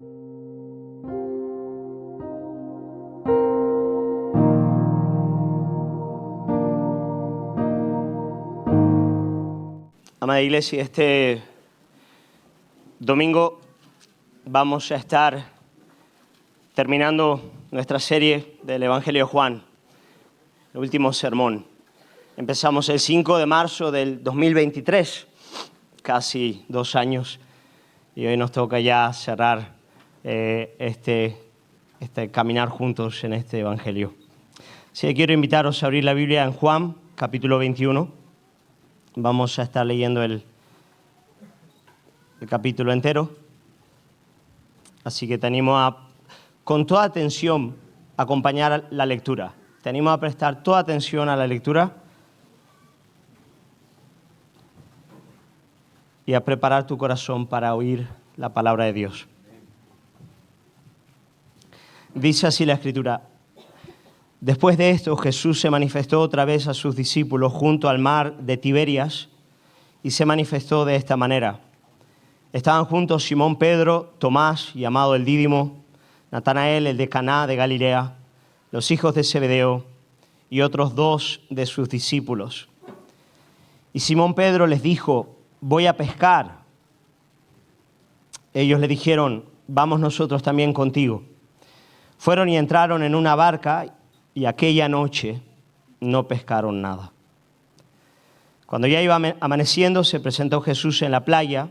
Amada Iglesia, este domingo vamos a estar terminando nuestra serie del Evangelio de Juan, el último sermón. Empezamos el 5 de marzo del 2023, casi 2 años, y hoy nos toca ya cerrar este caminar juntos en este Evangelio. Así que quiero invitaros a abrir la Biblia en Juan, capítulo 21. Vamos a estar leyendo el capítulo entero. Así que te animo a, con toda atención, acompañar la lectura. Te animo a prestar toda atención a la lectura y a preparar tu corazón para oír la palabra de Dios. Dice así la Escritura: Después de esto, Jesús se manifestó otra vez a sus discípulos junto al mar de Tiberias y se manifestó de esta manera. Estaban juntos Simón Pedro, Tomás, llamado el Dídimo, Natanael, el de Caná de Galilea, los hijos de Zebedeo y otros 2 de sus discípulos. Y Simón Pedro les dijo: voy a pescar. Ellos le dijeron: vamos nosotros también contigo. Fueron y entraron en una barca y aquella noche no pescaron nada. Cuando ya iba amaneciendo, se presentó Jesús en la playa,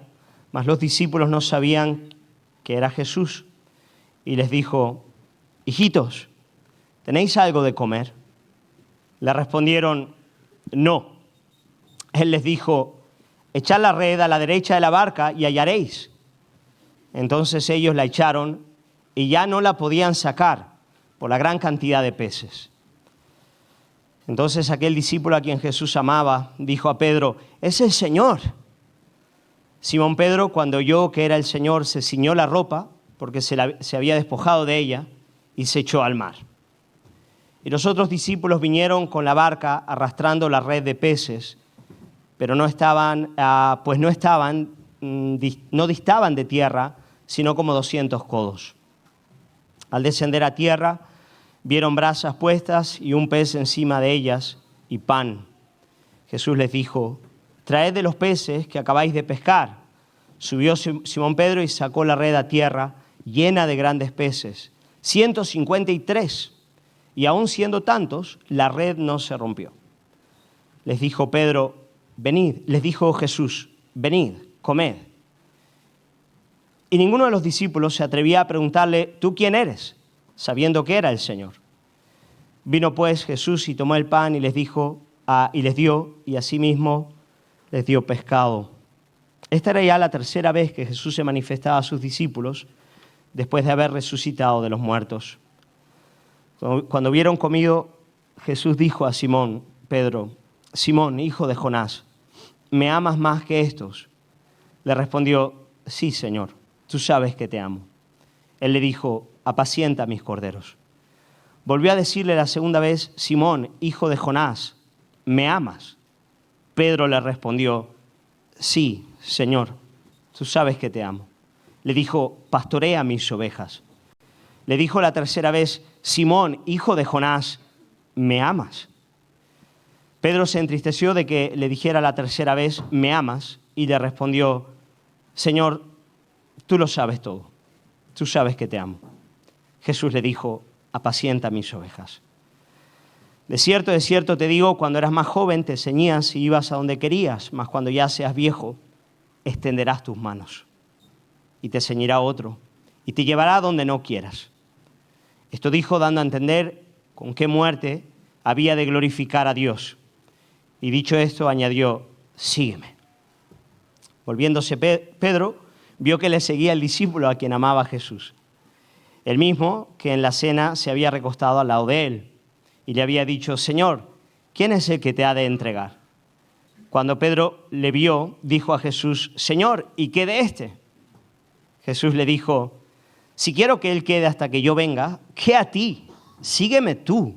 mas los discípulos no sabían que era Jesús. Y les dijo: hijitos, ¿tenéis algo de comer? Le respondieron: no. Él les dijo: echad la red a la derecha de la barca y hallaréis. Entonces ellos la echaron y ya no la podían sacar por la gran cantidad de peces. Entonces aquel discípulo a quien Jesús amaba dijo a Pedro: es el Señor. Simón Pedro, cuando oyó que era el Señor, se ciñó la ropa, porque se había despojado de ella, y se echó al mar. Y los otros discípulos vinieron con la barca arrastrando la red de peces, pero no distaban de tierra, sino como 200 codos. Al descender a tierra, vieron brasas puestas y un pez encima de ellas y pan. Jesús les dijo: traed de los peces que acabáis de pescar. Subió Simón Pedro y sacó la red a tierra llena de grandes peces, 153. Y aun siendo tantos, la red no se rompió. Les dijo Jesús: venid, comed. Y ninguno de los discípulos se atrevía a preguntarle: ¿tú quién eres?, sabiendo que era el Señor. Vino pues Jesús y tomó el pan y les dio, y asimismo les dio pescado. Esta era ya la 3ª vez que Jesús se manifestaba a sus discípulos después de haber resucitado de los muertos. Cuando hubieron comido, Jesús dijo a Simón Pedro: Simón, hijo de Jonás, ¿me amas más que estos? Le respondió: sí, Señor, tú sabes que te amo. Él le dijo: apacienta mis corderos. Volvió a decirle la 2ª vez: Simón, hijo de Jonás, ¿me amas? Pedro le respondió: sí, Señor, tú sabes que te amo. Le dijo: pastorea mis ovejas. Le dijo la 3ª vez: Simón, hijo de Jonás, ¿me amas? Pedro se entristeció de que le dijera la 3ª vez: ¿me amas? Y le respondió: Señor, tú lo sabes todo. Tú sabes que te amo. Jesús le dijo: apacienta mis ovejas. De cierto te digo, cuando eras más joven te ceñías y ibas a donde querías, mas cuando ya seas viejo, extenderás tus manos y te ceñirá otro y te llevará a donde no quieras. Esto dijo dando a entender con qué muerte había de glorificar a Dios. Y dicho esto, añadió: sígueme. Volviéndose Pedro, vio que le seguía el discípulo a quien amaba Jesús, el mismo que en la cena se había recostado al lado de él, y le había dicho: Señor, ¿quién es el que te ha de entregar? Cuando Pedro le vio, dijo a Jesús: Señor, ¿y qué de este? Jesús le dijo: si quiero que él quede hasta que yo venga, ¿qué a ti? Sígueme tú.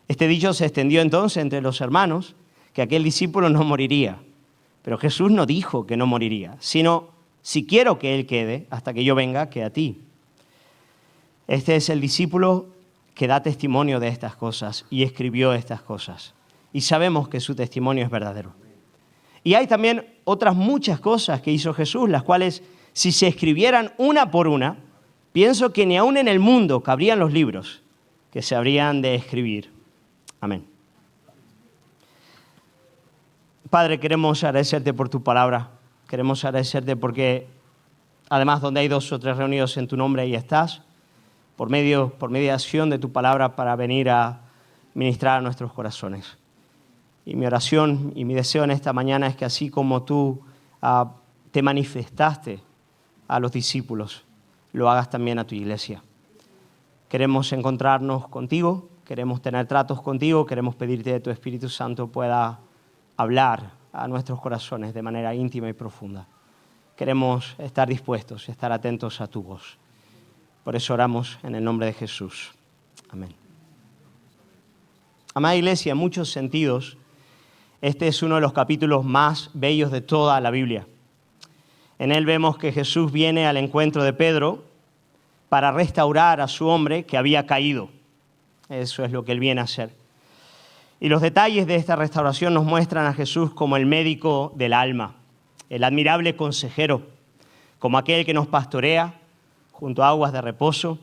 Este dicho se extendió entonces entre los hermanos, que aquel discípulo no moriría. Pero Jesús no dijo que no moriría, sino si quiero que él quede hasta que yo venga, que a ti. Este es el discípulo que da testimonio de estas cosas y escribió estas cosas. Y sabemos que su testimonio es verdadero. Y hay también otras muchas cosas que hizo Jesús, las cuales, si se escribieran una por una, pienso que ni aún en el mundo cabrían los libros que se habrían de escribir. Amén. Padre, queremos agradecerte por tu palabra. Queremos agradecerte porque, además, donde hay 2 o 3 reunidos en tu nombre, ahí estás, por mediación de tu palabra para venir a ministrar a nuestros corazones. Y mi oración y mi deseo en esta mañana es que así como tú te manifestaste a los discípulos, lo hagas también a tu iglesia. Queremos encontrarnos contigo, queremos tener tratos contigo, queremos pedirte que tu Espíritu Santo pueda hablar a nuestros corazones de manera íntima y profunda. Queremos estar dispuestos, estar atentos a tu voz. Por eso oramos en el nombre de Jesús. Amén. Amada iglesia, en muchos sentidos, este es uno de los capítulos más bellos de toda la Biblia. En él vemos que Jesús viene al encuentro de Pedro para restaurar a su hombre que había caído. Eso es lo que él viene a hacer. Y los detalles de esta restauración nos muestran a Jesús como el médico del alma, el admirable consejero, como aquel que nos pastorea junto a aguas de reposo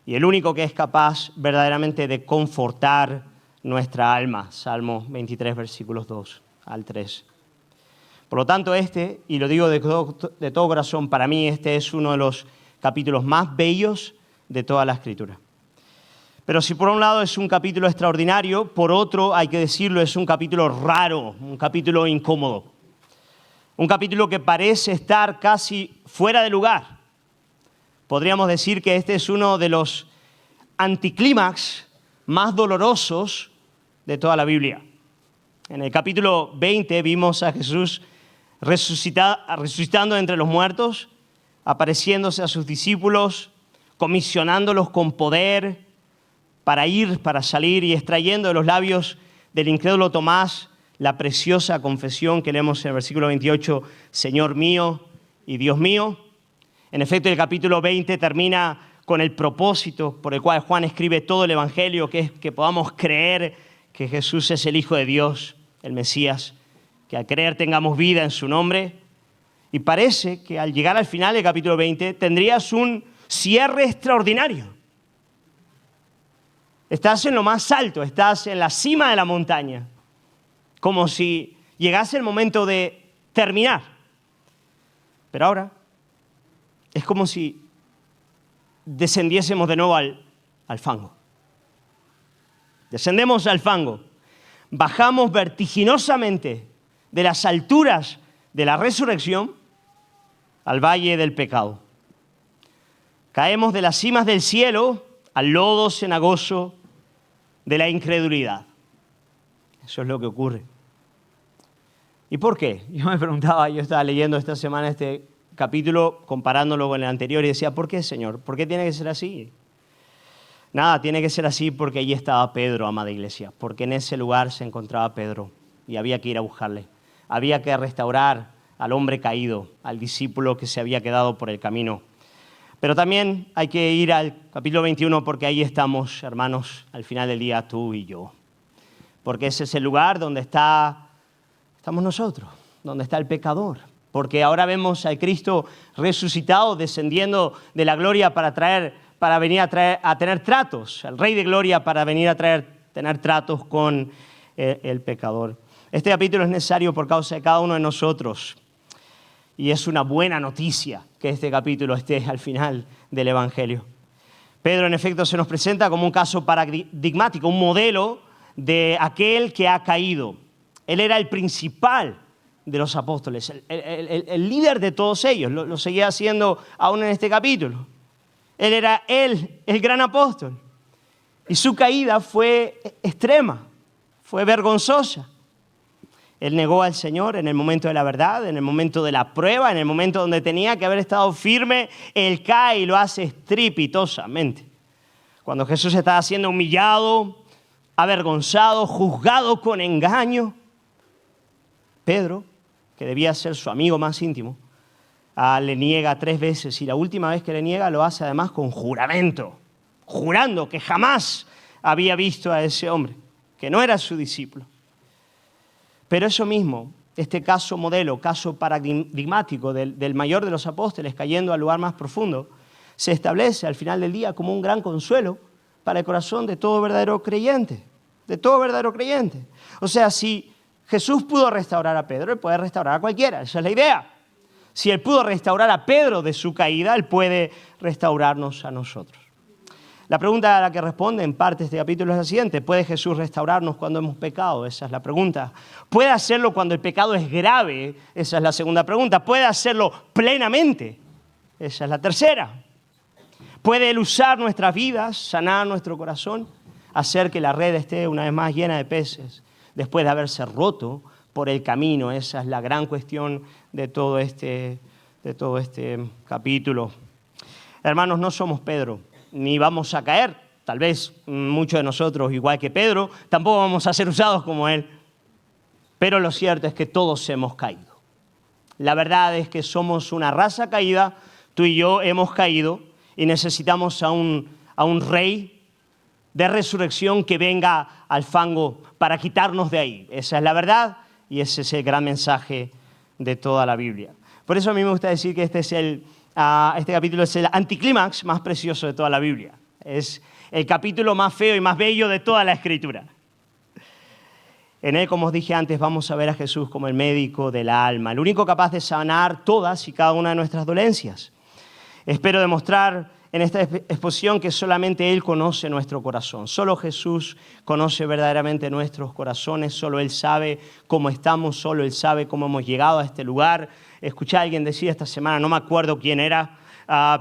y el único que es capaz verdaderamente de confortar nuestra alma. Salmo 23, versículos 2 al 3. Por lo tanto, y lo digo de todo corazón, para mí este es uno de los capítulos más bellos de toda la Escritura. Pero si por un lado es un capítulo extraordinario, por otro, hay que decirlo, es un capítulo raro, un capítulo incómodo. Un capítulo que parece estar casi fuera de lugar. Podríamos decir que este es uno de los anticlímax más dolorosos de toda la Biblia. En el capítulo 20 vimos a Jesús resucitando entre los muertos, apareciéndose a sus discípulos, comisionándolos con poder para salir y extrayendo de los labios del incrédulo Tomás la preciosa confesión que leemos en el versículo 28, Señor mío y Dios mío. En efecto, el capítulo 20 termina con el propósito por el cual Juan escribe todo el Evangelio, que es que podamos creer que Jesús es el Hijo de Dios, el Mesías, que al creer tengamos vida en su nombre. Y parece que al llegar al final del capítulo 20 tendrías un cierre extraordinario. Estás en lo más alto, estás en la cima de la montaña, como si llegase el momento de terminar. Pero ahora es como si descendiésemos de nuevo al fango. Descendemos al fango, bajamos vertiginosamente de las alturas de la resurrección al valle del pecado. Caemos de las cimas del cielo al lodo cenagoso de la incredulidad. Eso es lo que ocurre. ¿Y por qué? Yo estaba leyendo esta semana este capítulo, comparándolo con el anterior, y decía, ¿por qué, Señor? ¿Por qué tiene que ser así? Nada, tiene que ser así porque allí estaba Pedro, amada iglesia, porque en ese lugar se encontraba Pedro y había que ir a buscarle. Había que restaurar al hombre caído, al discípulo que se había quedado por el camino. Pero también hay que ir al capítulo 21 porque ahí estamos, hermanos, al final del día, tú y yo. Porque ese es el lugar donde estamos nosotros, donde está el pecador. Porque ahora vemos al Cristo resucitado, descendiendo de la gloria para venir a tener tratos, al Rey de Gloria para venir a tener tratos con el pecador. Este capítulo es necesario por causa de cada uno de nosotros. Y es una buena noticia que este capítulo esté al final del Evangelio. Pedro, en efecto, se nos presenta como un caso paradigmático, un modelo de aquel que ha caído. Él era el principal de los apóstoles, el líder de todos ellos. Lo seguía haciendo aún en este capítulo. Él era el gran apóstol. Y su caída fue extrema, fue vergonzosa. Él negó al Señor en el momento de la verdad, en el momento de la prueba, en el momento donde tenía que haber estado firme. Él cae y lo hace estrepitosamente. Cuando Jesús estaba siendo humillado, avergonzado, juzgado con engaño, Pedro, que debía ser su amigo más íntimo, le niega 3 veces y la última vez que le niega lo hace además con juramento, jurando que jamás había visto a ese hombre, que no era su discípulo. Pero eso mismo, este caso modelo, caso paradigmático del mayor de los apóstoles cayendo al lugar más profundo, se establece al final del día como un gran consuelo para el corazón de todo verdadero creyente, de todo verdadero creyente. O sea, si Jesús pudo restaurar a Pedro, Él puede restaurar a cualquiera, esa es la idea. Si Él pudo restaurar a Pedro de su caída, Él puede restaurarnos a nosotros. La pregunta a la que responde en parte este capítulo es la siguiente: ¿puede Jesús restaurarnos cuando hemos pecado? Esa es la pregunta. ¿Puede hacerlo cuando el pecado es grave? Esa es la segunda pregunta. ¿Puede hacerlo plenamente? Esa es la tercera. ¿Puede Él usar nuestras vidas, sanar nuestro corazón, hacer que la red esté una vez más llena de peces después de haberse roto por el camino? Esa es la gran cuestión de todo este capítulo. Hermanos, no somos Pedro, ni vamos a caer. Tal vez muchos de nosotros, igual que Pedro, tampoco vamos a ser usados como él. Pero lo cierto es que todos hemos caído. La verdad es que somos una raza caída, tú y yo hemos caído y necesitamos a un rey de resurrección que venga al fango para quitarnos de ahí. Esa es la verdad y ese es el gran mensaje de toda la Biblia. Por eso a mí me gusta decir que este capítulo es el anticlímax más precioso de toda la Biblia. Es el capítulo más feo y más bello de toda la Escritura. En él, como os dije antes, vamos a ver a Jesús como el médico del alma, el único capaz de sanar todas y cada una de nuestras dolencias. Espero demostrar en esta exposición que solamente Él conoce nuestro corazón. Solo Jesús conoce verdaderamente nuestros corazones. Solo Él sabe cómo estamos, solo Él sabe cómo hemos llegado a este lugar. Escuché a alguien decir esta semana, no me acuerdo quién era,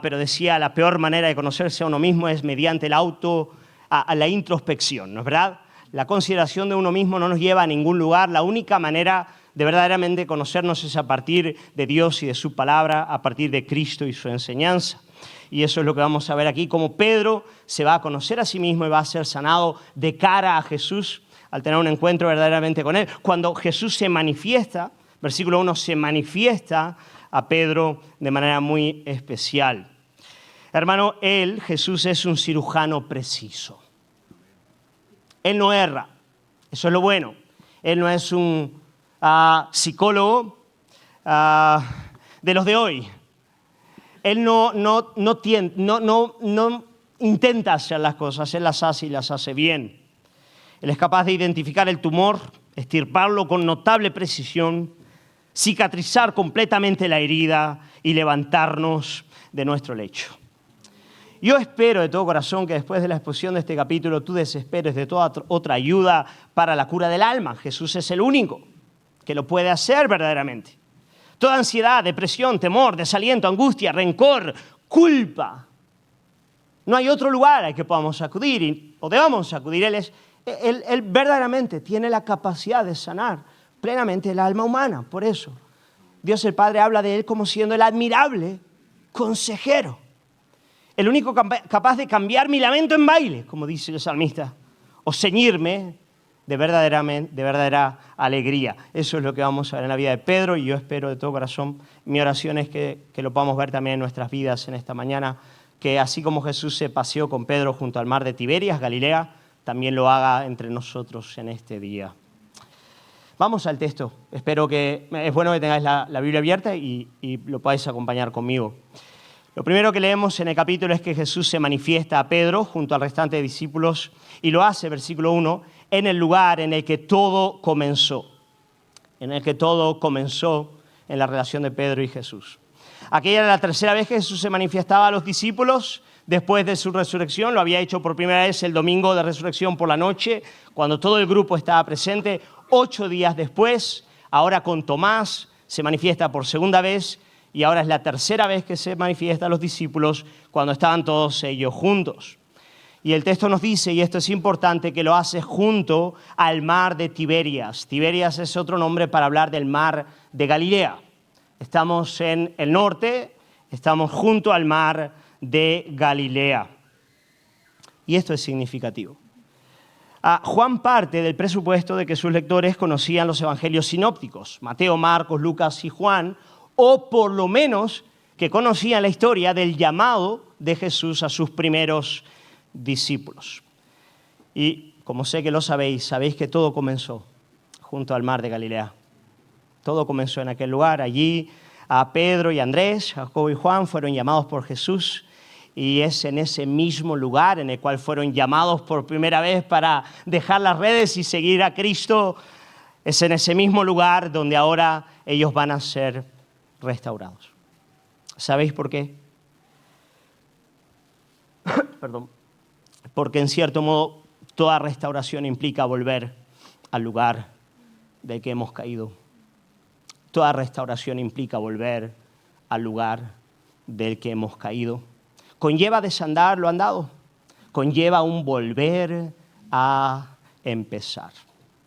pero decía: la peor manera de conocerse a uno mismo es mediante la introspección, ¿no es verdad? La consideración de uno mismo no nos lleva a ningún lugar. La única manera de verdaderamente conocernos es a partir de Dios y de su palabra, a partir de Cristo y su enseñanza. Y eso es lo que vamos a ver aquí, cómo Pedro se va a conocer a sí mismo y va a ser sanado de cara a Jesús al tener un encuentro verdaderamente con Él. Cuando Jesús se manifiesta, versículo 1, se manifiesta a Pedro de manera muy especial. Hermano, Jesús, es un cirujano preciso. Él no erra, eso es lo bueno. Él no es un psicólogo de los de hoy. Él no intenta hacer las cosas, Él las hace y las hace bien. Él es capaz de identificar el tumor, extirparlo con notable precisión, cicatrizar completamente la herida y levantarnos de nuestro lecho. Yo espero de todo corazón que después de la exposición de este capítulo tú desesperes de toda otra ayuda para la cura del alma. Jesús es el único que lo puede hacer verdaderamente. Toda ansiedad, depresión, temor, desaliento, angustia, rencor, culpa. No hay otro lugar al que podamos acudir o debamos acudir. Él verdaderamente tiene la capacidad de sanar plenamente el alma humana. Por eso Dios el Padre habla de Él como siendo el admirable consejero. El único capaz de cambiar mi lamento en baile, como dice el salmista, o ceñirme de verdadera alegría. Eso es lo que vamos a ver en la vida de Pedro y yo espero de todo corazón, mi oración es que lo podamos ver también en nuestras vidas en esta mañana, que así como Jesús se paseó con Pedro junto al mar de Tiberias, Galilea, también lo haga entre nosotros en este día. Vamos al texto. Espero que es bueno que tengáis la Biblia abierta y lo podáis acompañar conmigo. Lo primero que leemos en el capítulo es que Jesús se manifiesta a Pedro junto al restante de discípulos y lo hace, versículo 1, en el lugar en el que todo comenzó. En el que todo comenzó en la relación de Pedro y Jesús. Aquella era la tercera vez que Jesús se manifestaba a los discípulos después de su resurrección. Lo había hecho por primera vez el domingo de resurrección por la noche, cuando todo el grupo estaba presente. 8 días después, ahora con Tomás, se manifiesta por segunda vez. Y ahora es la tercera vez que se manifiesta a los discípulos cuando estaban todos ellos juntos. Y el texto nos dice, y esto es importante, que lo hace junto al mar de Tiberias. Tiberias es otro nombre para hablar del mar de Galilea. Estamos en el norte, estamos junto al mar de Galilea. Y esto es significativo. Juan parte del presupuesto de que sus lectores conocían los evangelios sinópticos. Mateo, Marcos, Lucas y Juan o por lo menos que conocían la historia del llamado de Jesús a sus primeros discípulos. Y como sé que lo sabéis que todo comenzó junto al mar de Galilea. Todo comenzó en aquel lugar. Allí a Pedro y Andrés, Jacobo y Juan fueron llamados por Jesús, y es en ese mismo lugar en el cual fueron llamados por primera vez para dejar las redes y seguir a Cristo. Es en ese mismo lugar donde ahora ellos van a ser restaurados. ¿Sabéis por qué? Perdón. Porque en cierto modo toda restauración implica volver al lugar del que hemos caído. Toda restauración implica volver al lugar del que hemos caído. Conlleva desandar lo andado. Conlleva un volver a empezar.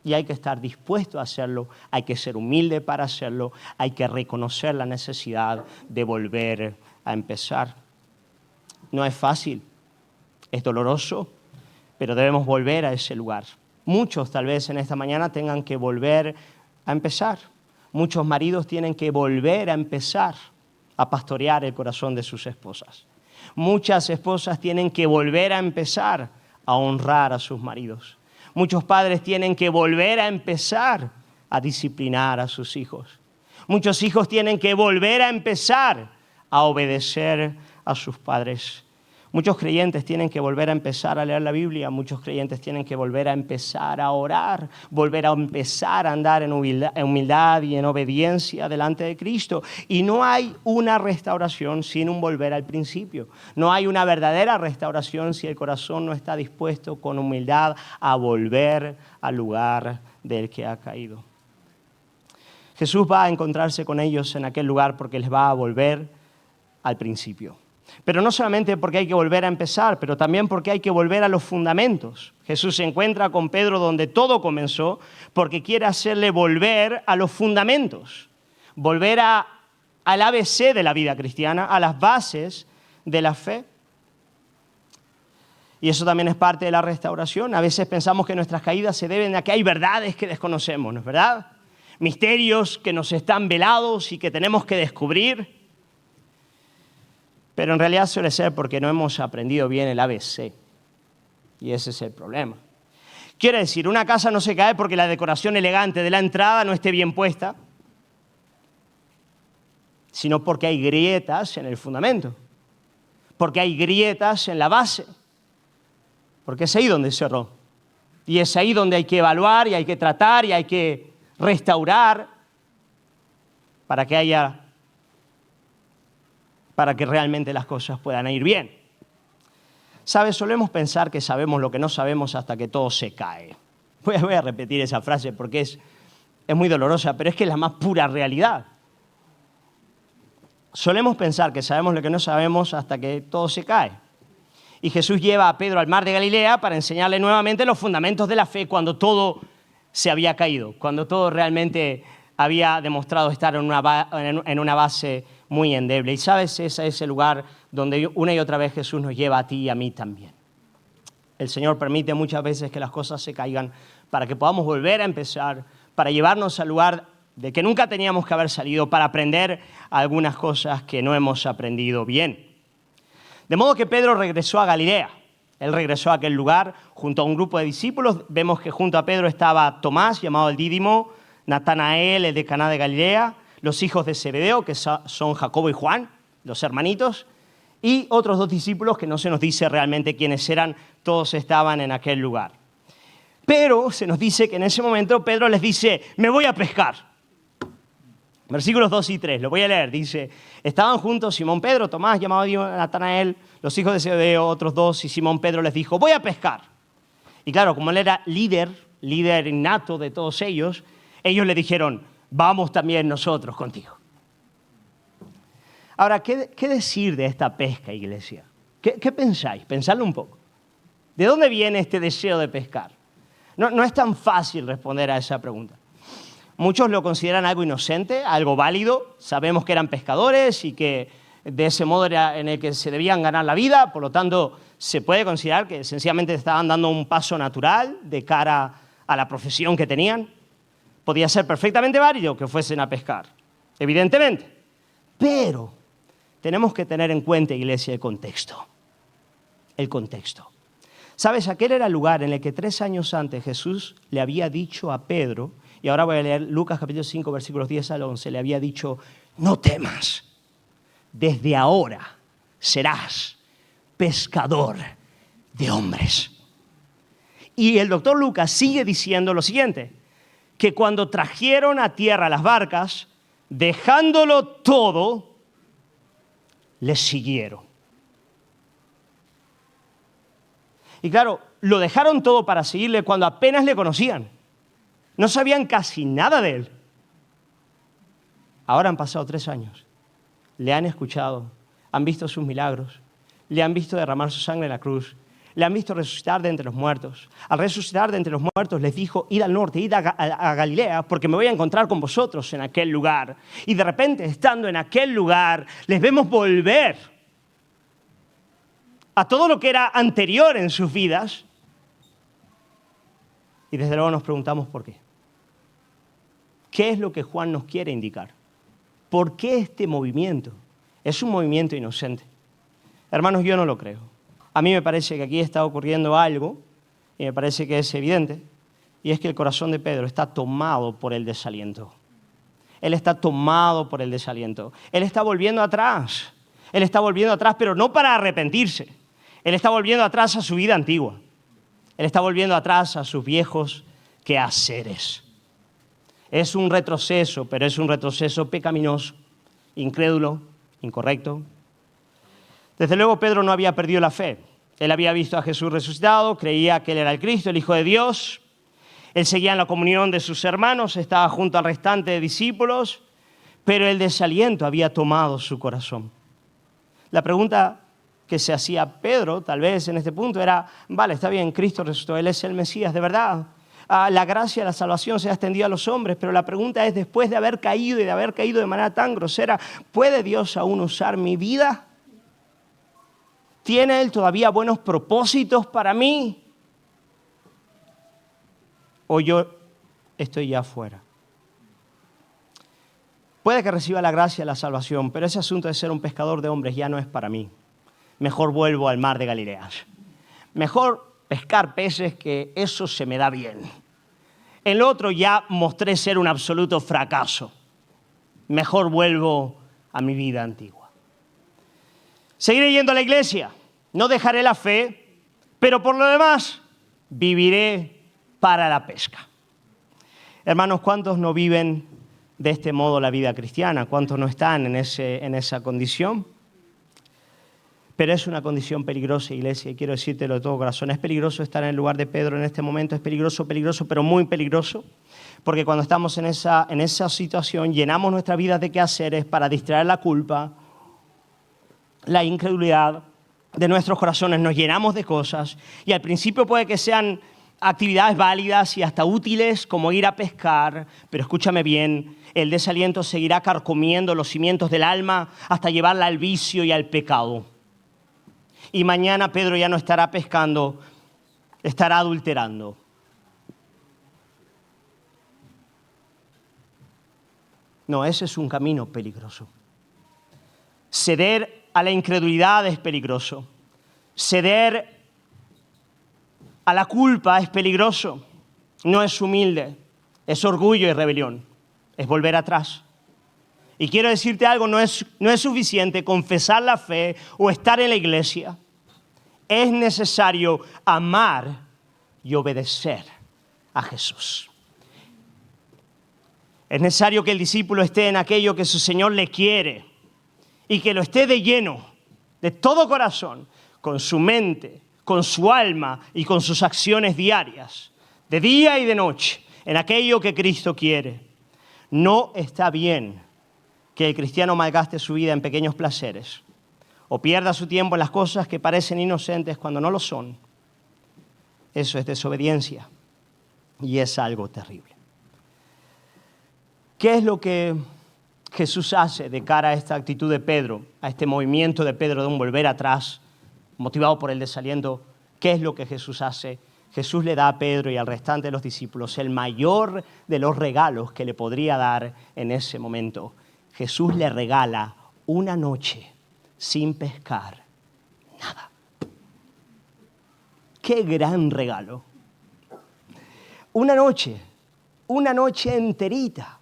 Y hay que estar dispuesto a hacerlo, hay que ser humilde para hacerlo, hay que reconocer la necesidad de volver a empezar. No es fácil, es doloroso, pero debemos volver a ese lugar. Muchos tal vez en esta mañana tengan que volver a empezar. Muchos maridos tienen que volver a empezar a pastorear el corazón de sus esposas. Muchas esposas tienen que volver a empezar a honrar a sus maridos. Muchos padres tienen que volver a empezar a disciplinar a sus hijos. Muchos hijos tienen que volver a empezar a obedecer a sus padres. Muchos creyentes tienen que volver a empezar a leer la Biblia. Muchos creyentes tienen que volver a empezar a orar, volver a empezar a andar en humildad y en obediencia delante de Cristo. Y no hay una restauración sin un volver al principio. No hay una verdadera restauración si el corazón no está dispuesto con humildad a volver al lugar del que ha caído. Jesús va a encontrarse con ellos en aquel lugar porque les va a volver al principio. Pero no solamente porque hay que volver a empezar, pero también porque hay que volver a los fundamentos. Jesús se encuentra con Pedro donde todo comenzó porque quiere hacerle volver a los fundamentos, volver al ABC de la vida cristiana, a las bases de la fe. Y eso también es parte de la restauración. A veces pensamos que nuestras caídas se deben a que hay verdades que desconocemos, ¿no es verdad? Misterios que nos están velados y que tenemos que descubrir. Pero en realidad suele ser porque no hemos aprendido bien el ABC. Y ese es el problema. Quiere decir, una casa no se cae porque la decoración elegante de la entrada no esté bien puesta, sino porque hay grietas en el fundamento, porque hay grietas en la base, porque es ahí donde cerró. Y es ahí donde hay que evaluar y hay que tratar y hay que restaurar para que realmente las cosas puedan ir bien. ¿Sabes? Solemos pensar que sabemos lo que no sabemos hasta que todo se cae. Voy a repetir esa frase porque es muy dolorosa, pero es que es la más pura realidad. Solemos pensar que sabemos lo que no sabemos hasta que todo se cae. Y Jesús lleva a Pedro al mar de Galilea para enseñarle nuevamente los fundamentos de la fe cuando todo se había caído, cuando todo realmente había demostrado estar en una base muy endeble. Y sabes, ese es el lugar donde una y otra vez Jesús nos lleva a ti y a mí también. El Señor permite muchas veces que las cosas se caigan para que podamos volver a empezar, para llevarnos al lugar de que nunca teníamos que haber salido, para aprender algunas cosas que no hemos aprendido bien. De modo que Pedro regresó a Galilea. Él regresó a aquel lugar junto a un grupo de discípulos. Vemos que junto a Pedro estaba Tomás, llamado el Dídimo, Natanael, el de Caná de Galilea, los hijos de Zebedeo, que son Jacobo y Juan, los hermanitos, y otros dos discípulos que no se nos dice realmente quiénes eran, todos estaban en aquel lugar. Pero se nos dice que en ese momento Pedro les dice, me voy a pescar. Versículos 2 y 3, lo voy a leer, dice, estaban juntos Simón Pedro, Tomás, llamado Natanael, los hijos de Zebedeo, otros dos, y Simón Pedro les dijo, voy a pescar. Y claro, como él era líder innato de todos ellos le dijeron, vamos también nosotros contigo. Ahora, ¿qué decir de esta pesca, iglesia? ¿Qué pensáis? Pensadlo un poco. ¿De dónde viene este deseo de pescar? No es tan fácil responder a esa pregunta. Muchos lo consideran algo inocente, algo válido. Sabemos que eran pescadores y que de ese modo era en el que se debían ganar la vida. Por lo tanto, se puede considerar que sencillamente estaban dando un paso natural de cara a la profesión que tenían. Podía ser perfectamente válido que fuesen a pescar, evidentemente. Pero tenemos que tener en cuenta, iglesia, el contexto. El contexto. ¿Sabes? Aquel era el lugar en el que 3 años antes Jesús le había dicho a Pedro, y ahora voy a leer Lucas capítulo 5, versículos 10 al 11, le había dicho, no temas, desde ahora serás pescador de hombres. Y el doctor Lucas sigue diciendo lo siguiente, que cuando trajeron a tierra las barcas, dejándolo todo, les siguieron. Y claro, lo dejaron todo para seguirle cuando apenas le conocían. No sabían casi nada de él. Ahora han pasado 3 años. Le han escuchado, han visto sus milagros, le han visto derramar su sangre en la cruz, le han visto resucitar de entre los muertos. Al resucitar de entre los muertos les dijo, id al norte, id a Galilea, porque me voy a encontrar con vosotros en aquel lugar. Y de repente, estando en aquel lugar, les vemos volver a todo lo que era anterior en sus vidas. Y desde luego nos preguntamos por qué. ¿Qué es lo que Juan nos quiere indicar? ¿Por qué este movimiento? Es un movimiento inocente. Hermanos, yo no lo creo. A mí me parece que aquí está ocurriendo algo, y me parece que es evidente, y es que el corazón de Pedro está tomado por el desaliento. Él está tomado por el desaliento. Él está volviendo atrás. Él está volviendo atrás, pero no para arrepentirse. Él está volviendo atrás a su vida antigua. Él está volviendo atrás a sus viejos quehaceres. Es un retroceso, pero es un retroceso pecaminoso, incrédulo, incorrecto. Desde luego Pedro no había perdido la fe. Él había visto a Jesús resucitado, creía que Él era el Cristo, el Hijo de Dios. Él seguía en la comunión de sus hermanos, estaba junto al restante de discípulos, pero el desaliento había tomado su corazón. La pregunta que se hacía Pedro, tal vez en este punto, era, vale, está bien, Cristo resucitó, Él es el Mesías, de verdad. La gracia, la salvación se ha extendido a los hombres, pero la pregunta es, después de haber caído y de haber caído de manera tan grosera, ¿puede Dios aún usar mi vida? ¿Tiene Él todavía buenos propósitos para mí? ¿O yo estoy ya fuera? Puede que reciba la gracia y la salvación, pero ese asunto de ser un pescador de hombres ya no es para mí. Mejor vuelvo al mar de Galilea. Mejor pescar peces, que eso se me da bien. En lo otro ya mostré ser un absoluto fracaso. Mejor vuelvo a mi vida antigua. Seguiré yendo a la iglesia, no dejaré la fe, pero por lo demás viviré para la pesca. Hermanos, ¿cuántos no viven de este modo la vida cristiana? ¿Cuántos no están en esa condición? Pero es una condición peligrosa, iglesia, y quiero decírtelo de todo corazón. Es peligroso estar en el lugar de Pedro en este momento, es peligroso, pero muy peligroso, porque cuando estamos en esa situación, llenamos nuestras vidas de quehaceres para distraer la culpa, la incredulidad de nuestros corazones, nos llenamos de cosas, y al principio puede que sean actividades válidas y hasta útiles, como ir a pescar, pero escúchame bien, el desaliento seguirá carcomiendo los cimientos del alma hasta llevarla al vicio y al pecado. Y mañana Pedro ya no estará pescando, estará adulterando. No, ese es un camino peligroso. Ceder a la incredulidad es peligroso. Ceder a la culpa es peligroso. No es humilde, es orgullo y rebelión. Es volver atrás. Y quiero decirte algo, no es suficiente confesar la fe o estar en la iglesia. Es necesario amar y obedecer a Jesús. Es necesario que el discípulo esté en aquello que su Señor le quiere y que lo esté de lleno, de todo corazón, con su mente, con su alma y con sus acciones diarias, de día y de noche, en aquello que Cristo quiere. No está bien que el cristiano malgaste su vida en pequeños placeres o pierda su tiempo en las cosas que parecen inocentes cuando no lo son. Eso es desobediencia y es algo terrible. ¿Qué es lo que Jesús hace de cara a esta actitud de Pedro, a este movimiento de Pedro de un volver atrás, motivado por el desaliento? ¿Qué es lo que Jesús hace? Jesús le da a Pedro y al restante de los discípulos el mayor de los regalos que le podría dar en ese momento. Jesús le regala una noche sin pescar nada. ¡Qué gran regalo! Una noche enterita.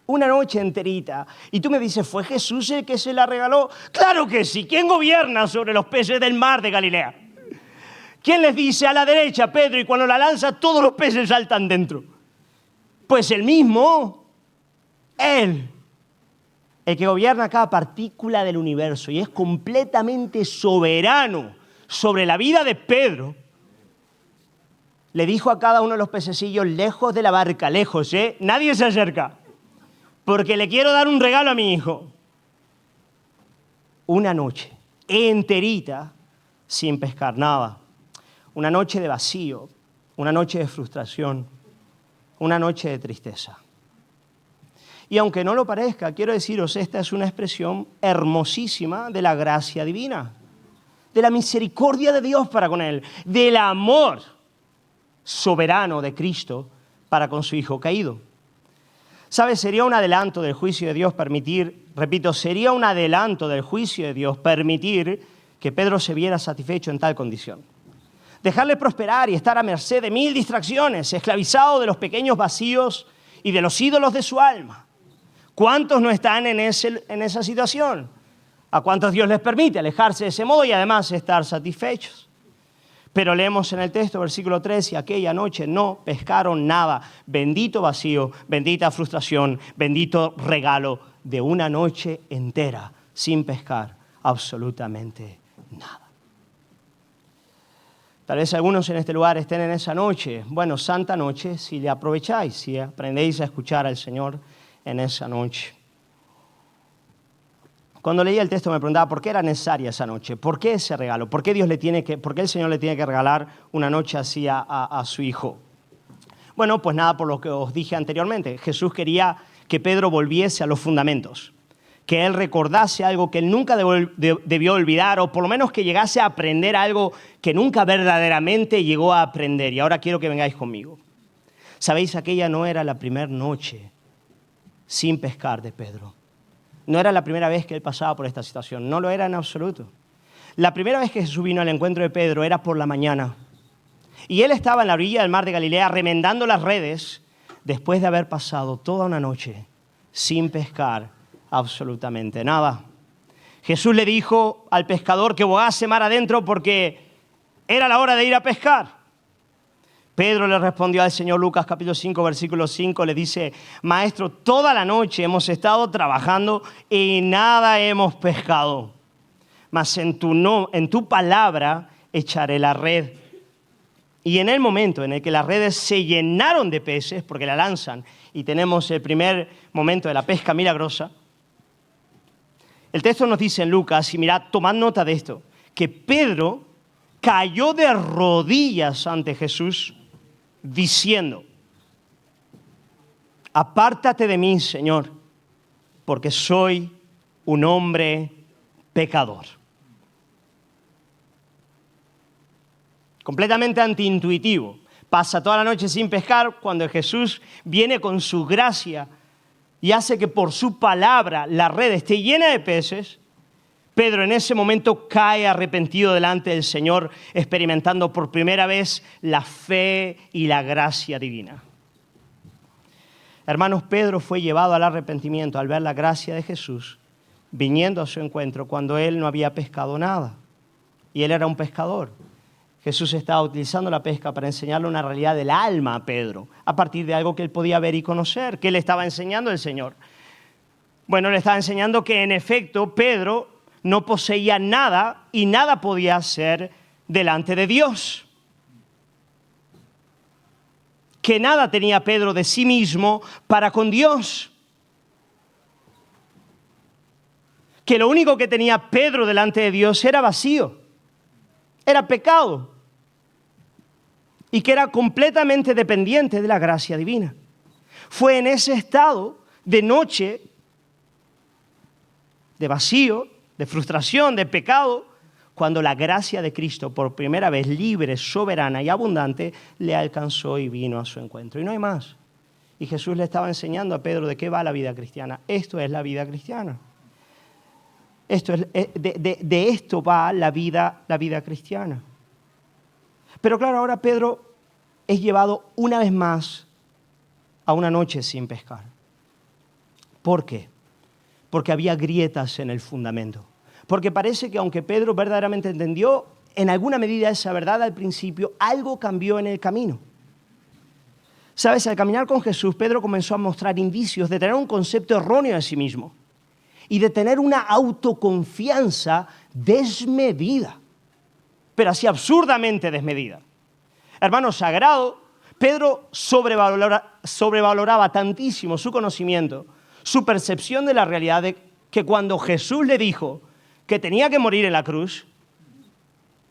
Una noche enterita. Y tú me dices, ¿fue Jesús el que se la regaló? ¡Claro que sí! ¿Quién gobierna sobre los peces del mar de Galilea? ¿Quién les dice a la derecha, Pedro, y cuando la lanza todos los peces saltan dentro? Pues el mismo, Él, el que gobierna cada partícula del universo y es completamente soberano sobre la vida de Pedro, le dijo a cada uno de los pececillos, lejos de la barca, lejos, nadie se acerca, porque le quiero dar un regalo a mi hijo. Una noche enterita sin pescar nada. Una noche de vacío, una noche de frustración, una noche de tristeza. Y aunque no lo parezca, quiero deciros, esta es una expresión hermosísima de la gracia divina, de la misericordia de Dios para con él, del amor soberano de Cristo para con su Hijo caído. ¿Sabes? Sería un adelanto del juicio de Dios sería un adelanto del juicio de Dios permitir que Pedro se viera satisfecho en tal condición. Dejarle prosperar y estar a merced de 1000 distracciones, esclavizado de los pequeños vacíos y de los ídolos de su alma. ¿Cuántos no están en esa situación? ¿A cuántos Dios les permite alejarse de ese modo y además estar satisfechos? Pero leemos en el texto, versículo 3, y aquella noche no pescaron nada. Bendito vacío, bendita frustración, bendito regalo de una noche entera sin pescar absolutamente nada. Tal vez algunos en este lugar estén en esa noche. Bueno, santa noche, si le aprovecháis, si aprendéis a escuchar al Señor en esa noche. Cuando leía el texto me preguntaba por qué era necesaria esa noche, por qué ese regalo, por qué el Señor le tiene que regalar una noche así a su Hijo. Bueno, pues nada, por lo que os dije anteriormente, Jesús quería que Pedro volviese a los fundamentos, que él recordase algo que él nunca debió olvidar, o por lo menos que llegase a aprender algo que nunca verdaderamente llegó a aprender. Y ahora quiero que vengáis conmigo. Sabéis, aquella no era la primera noche sin pescar de Pedro. No era la primera vez que él pasaba por esta situación, no lo era en absoluto. La primera vez que Jesús vino al encuentro de Pedro era por la mañana. Y él estaba en la orilla del mar de Galilea remendando las redes después de haber pasado toda una noche sin pescar absolutamente nada. Jesús le dijo al pescador que bogase mar adentro porque era la hora de ir a pescar. Pedro le respondió al Señor, Lucas capítulo 5, versículo 5, le dice, Maestro, toda la noche hemos estado trabajando y nada hemos pescado, mas en tu palabra echaré la red. Y en el momento en el que las redes se llenaron de peces, porque la lanzan, y tenemos el primer momento de la pesca milagrosa, el texto nos dice en Lucas, y mirad, tomad nota de esto, que Pedro cayó de rodillas ante Jesús, diciendo, apártate de mí, Señor, porque soy un hombre pecador. Completamente antiintuitivo. Pasa toda la noche sin pescar cuando Jesús viene con su gracia y hace que por su palabra la red esté llena de peces. Pedro en ese momento cae arrepentido delante del Señor, experimentando por primera vez la fe y la gracia divina. Hermanos, Pedro fue llevado al arrepentimiento al ver la gracia de Jesús viniendo a su encuentro cuando él no había pescado nada. Y él era un pescador. Jesús estaba utilizando la pesca para enseñarle una realidad del alma a Pedro, a partir de algo que él podía ver y conocer. ¿Qué le estaba enseñando el Señor? Bueno, le estaba enseñando que en efecto Pedro no poseía nada y nada podía hacer delante de Dios. Que nada tenía Pedro de sí mismo para con Dios. Que lo único que tenía Pedro delante de Dios era vacío, era pecado. Y que era completamente dependiente de la gracia divina. Fue en ese estado de noche, de vacío, de frustración, de pecado, cuando la gracia de Cristo, por primera vez libre, soberana y abundante, le alcanzó y vino a su encuentro. Y no hay más. Y Jesús le estaba enseñando a Pedro de qué va la vida cristiana. Esto es la vida cristiana. De esto va la vida cristiana. Pero claro, ahora Pedro es llevado una vez más a una noche sin pescar. ¿Por qué? Porque había grietas en el fundamento. Porque parece que aunque Pedro verdaderamente entendió en alguna medida esa verdad al principio, algo cambió en el camino. ¿Sabes? Al caminar con Jesús, Pedro comenzó a mostrar indicios de tener un concepto erróneo de sí mismo y de tener una autoconfianza desmedida, pero así absurdamente desmedida. Hermano sagrado, Pedro sobrevaloraba tantísimo su conocimiento, su percepción de la realidad, de que cuando Jesús le dijo que tenía que morir en la cruz,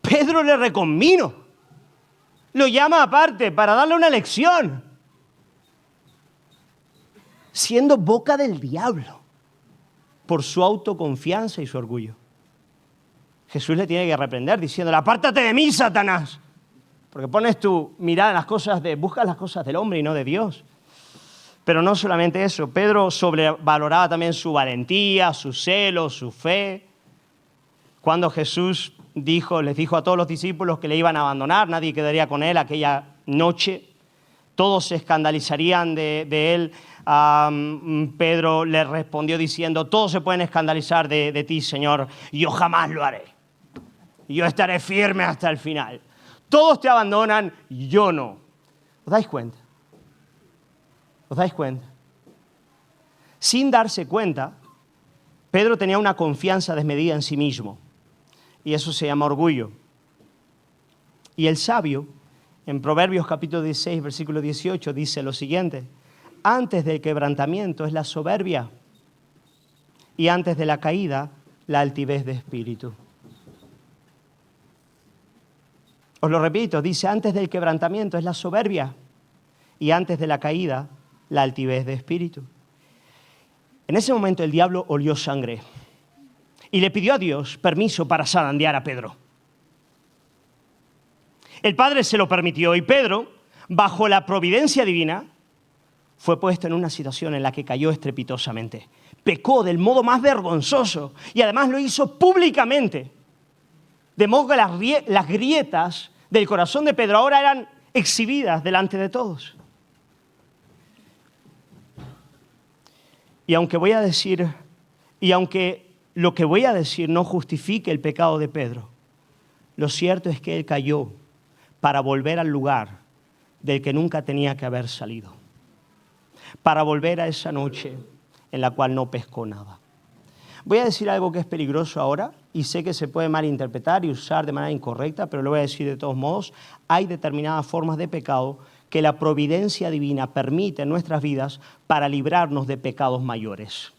Pedro le reconvino, lo llama aparte para darle una lección, siendo boca del diablo por su autoconfianza y su orgullo. Jesús le tiene que reprender diciéndole: apártate de mí, Satanás, porque pones tu mirada en las cosas buscas las cosas del hombre y no de Dios. Pero no solamente eso, Pedro sobrevaloraba también su valentía, su celo, su fe. Cuando Jesús les dijo a todos los discípulos que le iban a abandonar, nadie quedaría con él aquella noche, todos se escandalizarían de él. Pedro le respondió diciendo: todos se pueden escandalizar de ti, Señor, yo jamás lo haré. Yo estaré firme hasta el final. Todos te abandonan, yo no. ¿Os dais cuenta? ¿Os dais cuenta? Sin darse cuenta, Pedro tenía una confianza desmedida en sí mismo. Y eso se llama orgullo. Y el sabio, en Proverbios capítulo 16, versículo 18, dice lo siguiente: antes del quebrantamiento es la soberbia, y antes de la caída, la altivez de espíritu. Os lo repito, dice: antes del quebrantamiento es la soberbia, y antes de la caída, la altivez de espíritu. En ese momento el diablo olió sangre y le pidió a Dios permiso para zarandear a Pedro. El Padre se lo permitió y Pedro, bajo la providencia divina, fue puesto en una situación en la que cayó estrepitosamente. Pecó del modo más vergonzoso y además lo hizo públicamente. De modo que las grietas del corazón de Pedro ahora eran exhibidas delante de todos. Y aunque lo que voy a decir no justifique el pecado de Pedro, lo cierto es que él cayó para volver al lugar del que nunca tenía que haber salido, para volver a esa noche en la cual no pescó nada. Voy a decir algo que es peligroso ahora y sé que se puede malinterpretar y usar de manera incorrecta, pero lo voy a decir de todos modos. Hay determinadas formas de pecado que la providencia divina permite en nuestras vidas para librarnos de pecados mayores.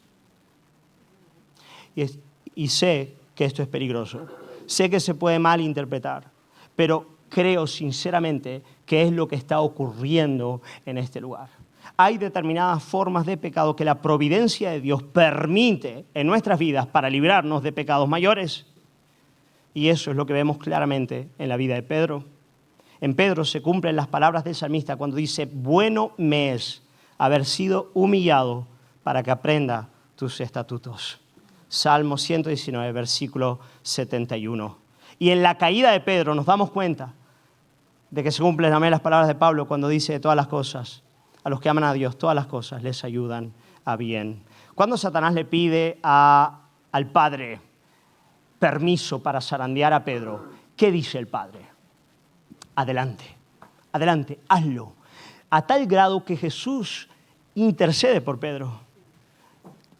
Y sé que esto es peligroso, sé que se puede malinterpretar, pero creo sinceramente que es lo que está ocurriendo en este lugar. Hay determinadas formas de pecado que la providencia de Dios permite en nuestras vidas para librarnos de pecados mayores. Y eso es lo que vemos claramente en la vida de Pedro. En Pedro se cumplen las palabras del salmista cuando dice: bueno me es haber sido humillado para que aprenda tus estatutos. Salmo 119, versículo 71. Y en la caída de Pedro nos damos cuenta de que se cumplen también las palabras de Pablo cuando dice: todas las cosas, a los que aman a Dios, todas las cosas les ayudan a bien. Cuando Satanás le pide al Padre permiso para zarandear a Pedro, ¿qué dice el Padre? Adelante, adelante, hazlo. A tal grado que Jesús intercede por Pedro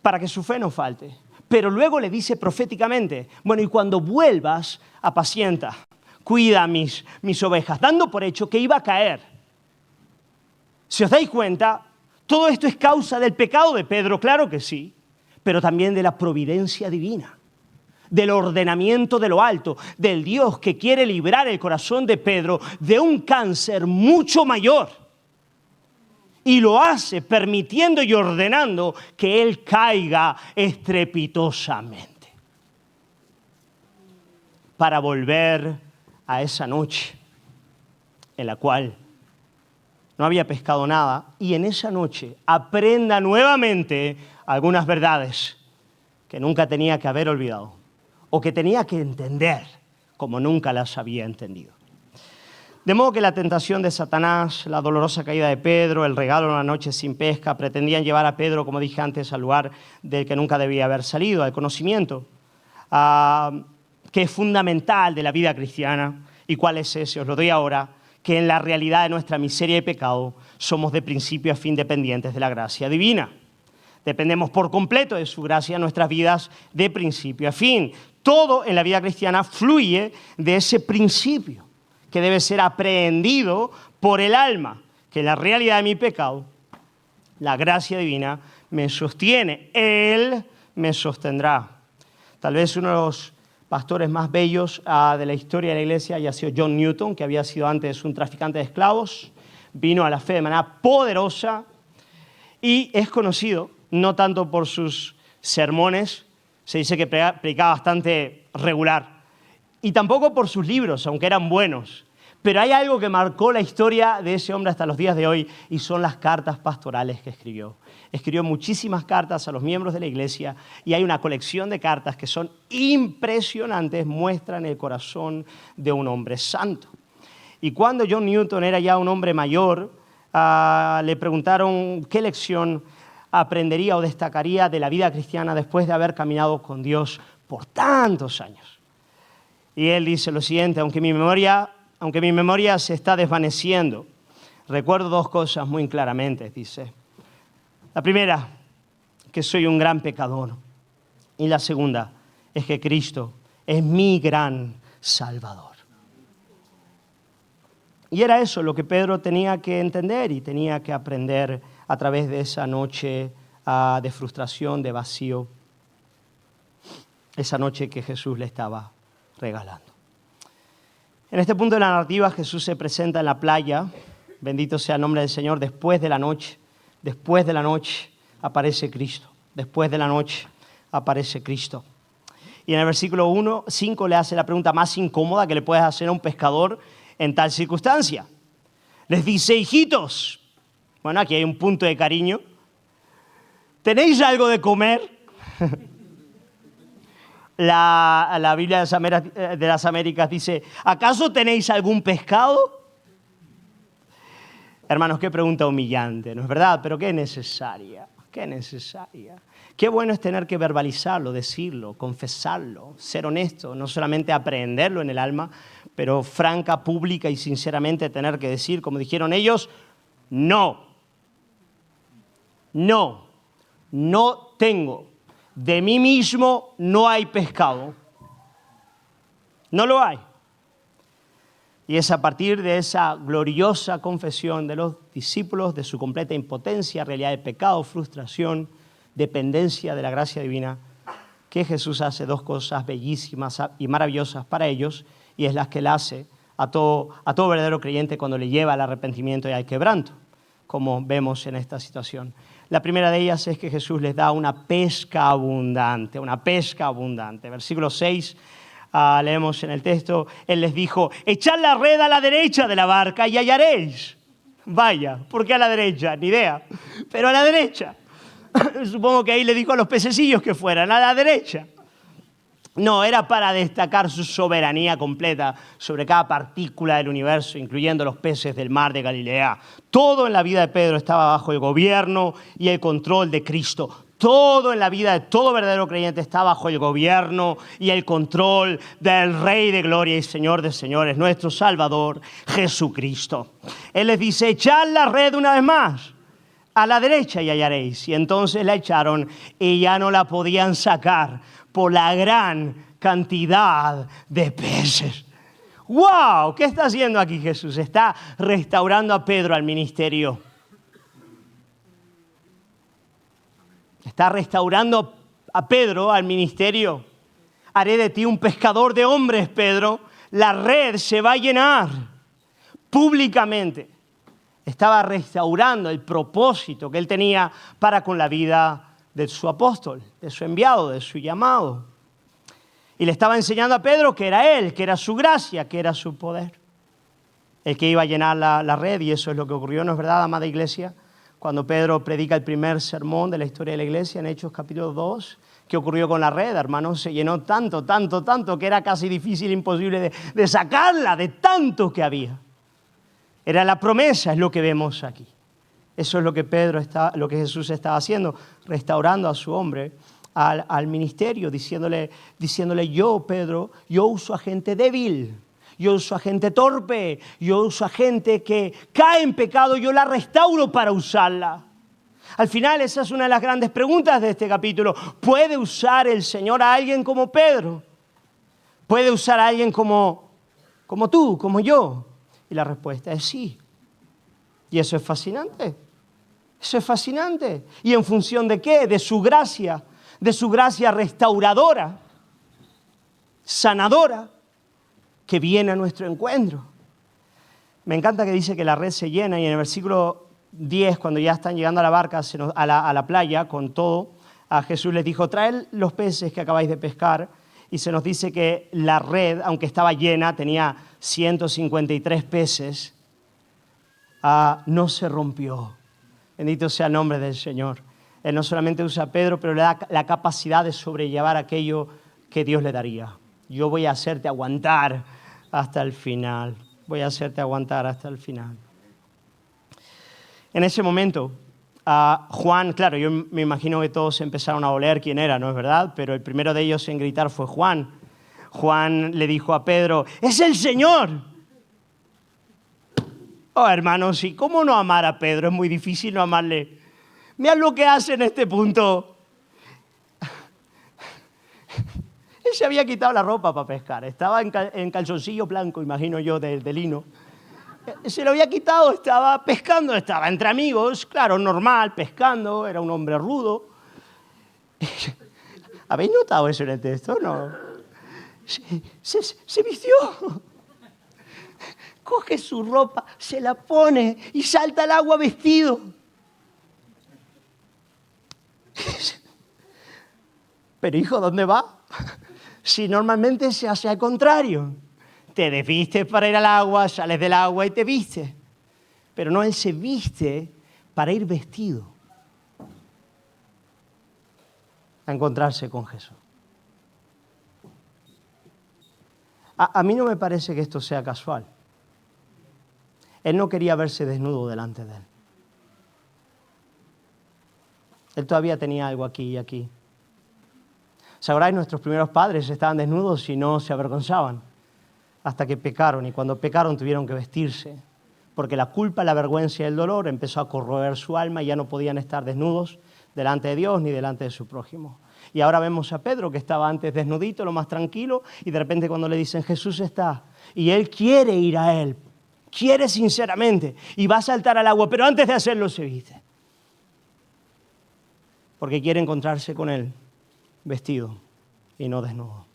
para que su fe no falte. Pero luego le dice proféticamente: bueno, y cuando vuelvas, apacienta, cuida mis ovejas, dando por hecho que iba a caer. Si os dais cuenta, todo esto es causa del pecado de Pedro, claro que sí, pero también de la providencia divina, del ordenamiento de lo alto, del Dios que quiere librar el corazón de Pedro de un cáncer mucho mayor. Y lo hace permitiendo y ordenando que él caiga estrepitosamente. Para volver a esa noche en la cual no había pescado nada y en esa noche aprenda nuevamente algunas verdades que nunca tenía que haber olvidado o que tenía que entender como nunca las había entendido. De modo que la tentación de Satanás, la dolorosa caída de Pedro, el regalo en una noche sin pesca, pretendían llevar a Pedro, como dije antes, al lugar del que nunca debía haber salido, al conocimiento, que es fundamental de la vida cristiana. ¿Y cuál es ese? Os lo doy ahora, que en la realidad de nuestra miseria y pecado somos de principio a fin dependientes de la gracia divina. Dependemos por completo de su gracia en nuestras vidas de principio a fin. Todo en la vida cristiana fluye de ese principio que debe ser aprehendido por el alma, que en la realidad de mi pecado, la gracia divina me sostiene. Él me sostendrá. Tal vez uno de los pastores más bellos de la historia de la iglesia haya sido John Newton, que había sido antes un traficante de esclavos, vino a la fe de manera poderosa y es conocido no tanto por sus sermones, se dice que predicaba bastante regular, y tampoco por sus libros, aunque eran buenos. Pero hay algo que marcó la historia de ese hombre hasta los días de hoy y son las cartas pastorales que escribió. Escribió muchísimas cartas a los miembros de la iglesia y hay una colección de cartas que son impresionantes, muestran el corazón de un hombre santo. Y cuando John Newton era ya un hombre mayor, le preguntaron qué lección aprendería o destacaría de la vida cristiana después de haber caminado con Dios por tantos años. Y él dice lo siguiente: aunque mi memoria se está desvaneciendo, recuerdo dos cosas muy claramente, dice. La primera, que soy un gran pecador. Y la segunda, es que Cristo es mi gran Salvador. Y era eso lo que Pedro tenía que entender y tenía que aprender a través de esa noche de frustración, de vacío, esa noche que Jesús le estaba regalando. En este punto de la narrativa Jesús se presenta en la playa, bendito sea el nombre del Señor, después de la noche aparece Cristo, después de la noche aparece Cristo. Y en el versículo 5 le hace la pregunta más incómoda que le puedes hacer a un pescador en tal circunstancia. Les dice: hijitos, bueno, aquí hay un punto de cariño, ¿tenéis algo de comer? La Biblia de las Américas dice: ¿acaso tenéis algún pescado? Hermanos, qué pregunta humillante, ¿no es verdad? Pero qué necesaria, qué necesaria. Qué bueno es tener que verbalizarlo, decirlo, confesarlo, ser honesto, no solamente aprenderlo en el alma, pero franca, pública y sinceramente tener que decir, como dijeron ellos, no tengo. De mí mismo no hay pescado. No lo hay. Y es a partir de esa gloriosa confesión de los discípulos, de su completa impotencia, realidad de pecado, frustración, dependencia de la gracia divina, que Jesús hace dos cosas bellísimas y maravillosas para ellos, y es las que Él hace a todo verdadero creyente cuando le lleva al arrepentimiento y al quebranto, como vemos en esta situación. La primera de ellas es que Jesús les da una pesca abundante, una pesca abundante. Versículo 6, leemos en el texto, Él les dijo: echad la red a la derecha de la barca y hallaréis. Vaya, ¿por qué a la derecha? Ni idea, pero a la derecha. Supongo que ahí le dijo a los pececillos que fueran a la derecha. No, era para destacar su soberanía completa sobre cada partícula del universo, incluyendo los peces del mar de Galilea. Todo en la vida de Pedro estaba bajo el gobierno y el control de Cristo. Todo en la vida de todo verdadero creyente está bajo el gobierno y el control del Rey de Gloria y Señor de Señores, nuestro Salvador, Jesucristo. Él les dice: echad la red una vez más a la derecha y hallaréis. Y entonces la echaron y ya no la podían sacar por la gran cantidad de peces. ¡Wow! ¿Qué está haciendo aquí Jesús? Está restaurando a Pedro al ministerio. Está restaurando a Pedro al ministerio. Haré de ti un pescador de hombres, Pedro. La red se va a llenar públicamente. Estaba restaurando el propósito que él tenía para con la vida de su apóstol, de su enviado, de su llamado. Y le estaba enseñando a Pedro que era él, que era su gracia, que era su poder. El que iba a llenar la red, y eso es lo que ocurrió, ¿no es verdad, amada iglesia? Cuando Pedro predica el primer sermón de la historia de la iglesia en Hechos capítulo 2, ¿Qué ocurrió con la red, hermanos? Se llenó tanto, que era casi difícil, imposible de sacarla, de tanto que había. Era la promesa, es lo que vemos aquí. Eso es lo que Jesús estaba haciendo, restaurando a su hombre, al ministerio, diciéndole, yo, Pedro, yo uso a gente débil, yo uso a gente torpe, yo uso a gente que cae en pecado, yo la restauro para usarla. Al final, esa es una de las grandes preguntas de este capítulo. ¿Puede usar el Señor a alguien como Pedro? ¿Puede usar a alguien como tú, como yo? Y la respuesta es sí. Y eso es fascinante. Eso es fascinante. ¿Y en función de qué? De su gracia restauradora, sanadora, que viene a nuestro encuentro. Me encanta que dice que la red se llena y en el versículo 10, cuando ya están llegando a la barca, a la playa con todo, a Jesús les dijo, traed los peces que acabáis de pescar, y se nos dice que la red, aunque estaba llena, tenía 153 peces, no se rompió. Bendito sea el nombre del Señor. Él no solamente usa a Pedro, pero le da la capacidad de sobrellevar aquello que Dios le daría. Yo voy a hacerte aguantar hasta el final. Voy a hacerte aguantar hasta el final. En ese momento, Juan, claro, yo me imagino que todos empezaron a oler quién era, ¿no es verdad? Pero el primero de ellos en gritar fue Juan. Juan le dijo a Pedro, ¡es el Señor! Oh, hermanos, ¿y cómo no amar a Pedro? Es muy difícil no amarle. Mirad lo que hace en este punto. Él se había quitado la ropa para pescar. Estaba en calzoncillo blanco, imagino yo, de lino. Se lo había quitado, estaba pescando, estaba entre amigos, claro, normal, pescando, era un hombre rudo. ¿Habéis notado eso en el texto? No. Se vistió. Coge su ropa, se la pone y salta al agua vestido. Pero hijo, ¿dónde va? Si normalmente se hace al contrario. Te desvistes para ir al agua, sales del agua y te vistes. Pero no, él se viste para ir vestido a encontrarse con Jesús. A mí no me parece que esto sea casual. Él no quería verse desnudo delante de él. Él todavía tenía algo aquí y aquí. ¿Sabráis? Nuestros primeros padres estaban desnudos y no se avergonzaban hasta que pecaron. Y cuando pecaron tuvieron que vestirse. Porque la culpa, la vergüenza y el dolor empezó a corroer su alma y ya no podían estar desnudos delante de Dios ni delante de su prójimo. Y ahora vemos a Pedro que estaba antes desnudito, lo más tranquilo, y de repente cuando le dicen Jesús está, y él quiere ir a él, quiere sinceramente, y va a saltar al agua, pero antes de hacerlo se viste. Porque quiere encontrarse con él vestido y no desnudo.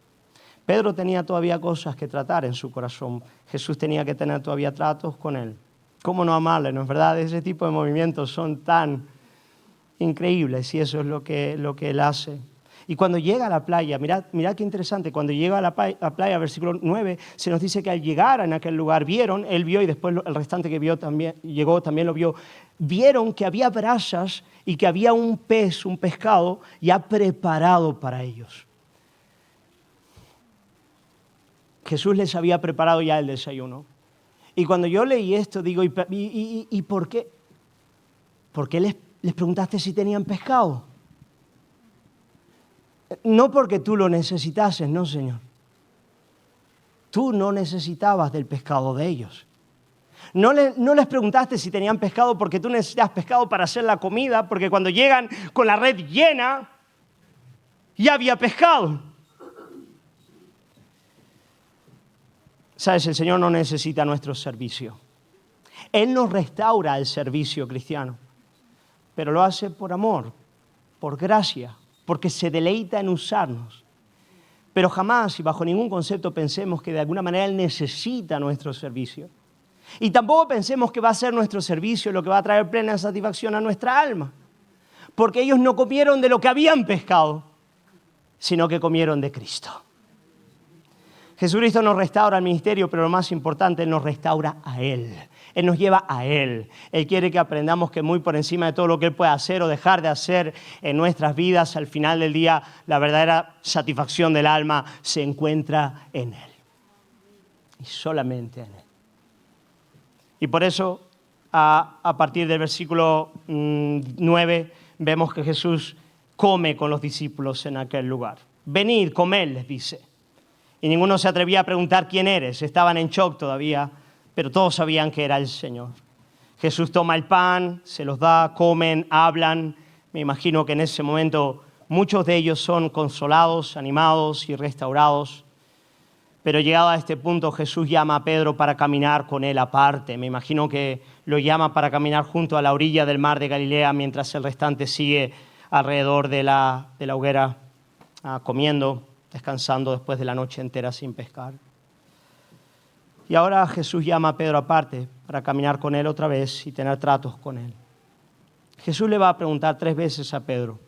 Pedro tenía todavía cosas que tratar en su corazón. Jesús tenía que tener todavía tratos con él. ¿Cómo no amarle? ¿No es verdad? Ese tipo de movimientos son tan increíbles y eso es lo que él hace. Y cuando llega a la playa, mirad qué interesante, cuando llega a la playa, versículo 9, se nos dice que al llegar en aquel lugar vieron, él vio y después el restante que vio también, llegó también lo vio, vieron que había brasas y que había un pescado ya preparado para ellos. Jesús les había preparado ya el desayuno. Y cuando yo leí esto, digo, ¿y por qué? ¿Por qué les preguntaste si tenían pescado? No porque tú lo necesitases, no, Señor. Tú no necesitabas del pescado de ellos. No les preguntaste si tenían pescado porque tú necesitas pescado para hacer la comida, porque cuando llegan con la red llena, ya había pescado. ¿Sabes? El Señor no necesita nuestro servicio. Él nos restaura el servicio cristiano, pero lo hace por amor, por gracia, porque se deleita en usarnos. Pero jamás y bajo ningún concepto pensemos que de alguna manera Él necesita nuestro servicio. Y tampoco pensemos que va a ser nuestro servicio lo que va a traer plena satisfacción a nuestra alma. Porque ellos no comieron de lo que habían pescado, sino que comieron de Cristo. Jesucristo nos restaura al ministerio, pero lo más importante, Él nos restaura a Él. Él nos lleva a Él. Él quiere que aprendamos que muy por encima de todo lo que Él puede hacer o dejar de hacer en nuestras vidas, al final del día, la verdadera satisfacción del alma se encuentra en Él. Y solamente en Él. Y por eso, a partir del versículo 9, vemos que Jesús come con los discípulos en aquel lugar. Venid, comed, les dice. Y ninguno se atrevía a preguntar quién eres. Estaban en shock todavía, pero todos sabían que era el Señor. Jesús toma el pan, se los da, comen, hablan. Me imagino que en ese momento muchos de ellos son consolados, animados y restaurados. Pero llegado a este punto, Jesús llama a Pedro para caminar con él aparte. Me imagino que lo llama para caminar junto a la orilla del mar de Galilea mientras el restante sigue alrededor de la hoguera comiendo, descansando después de la noche entera sin pescar. Y ahora Jesús llama a Pedro aparte para caminar con él otra vez y tener tratos con él. Jesús le va a preguntar 3 veces a Pedro,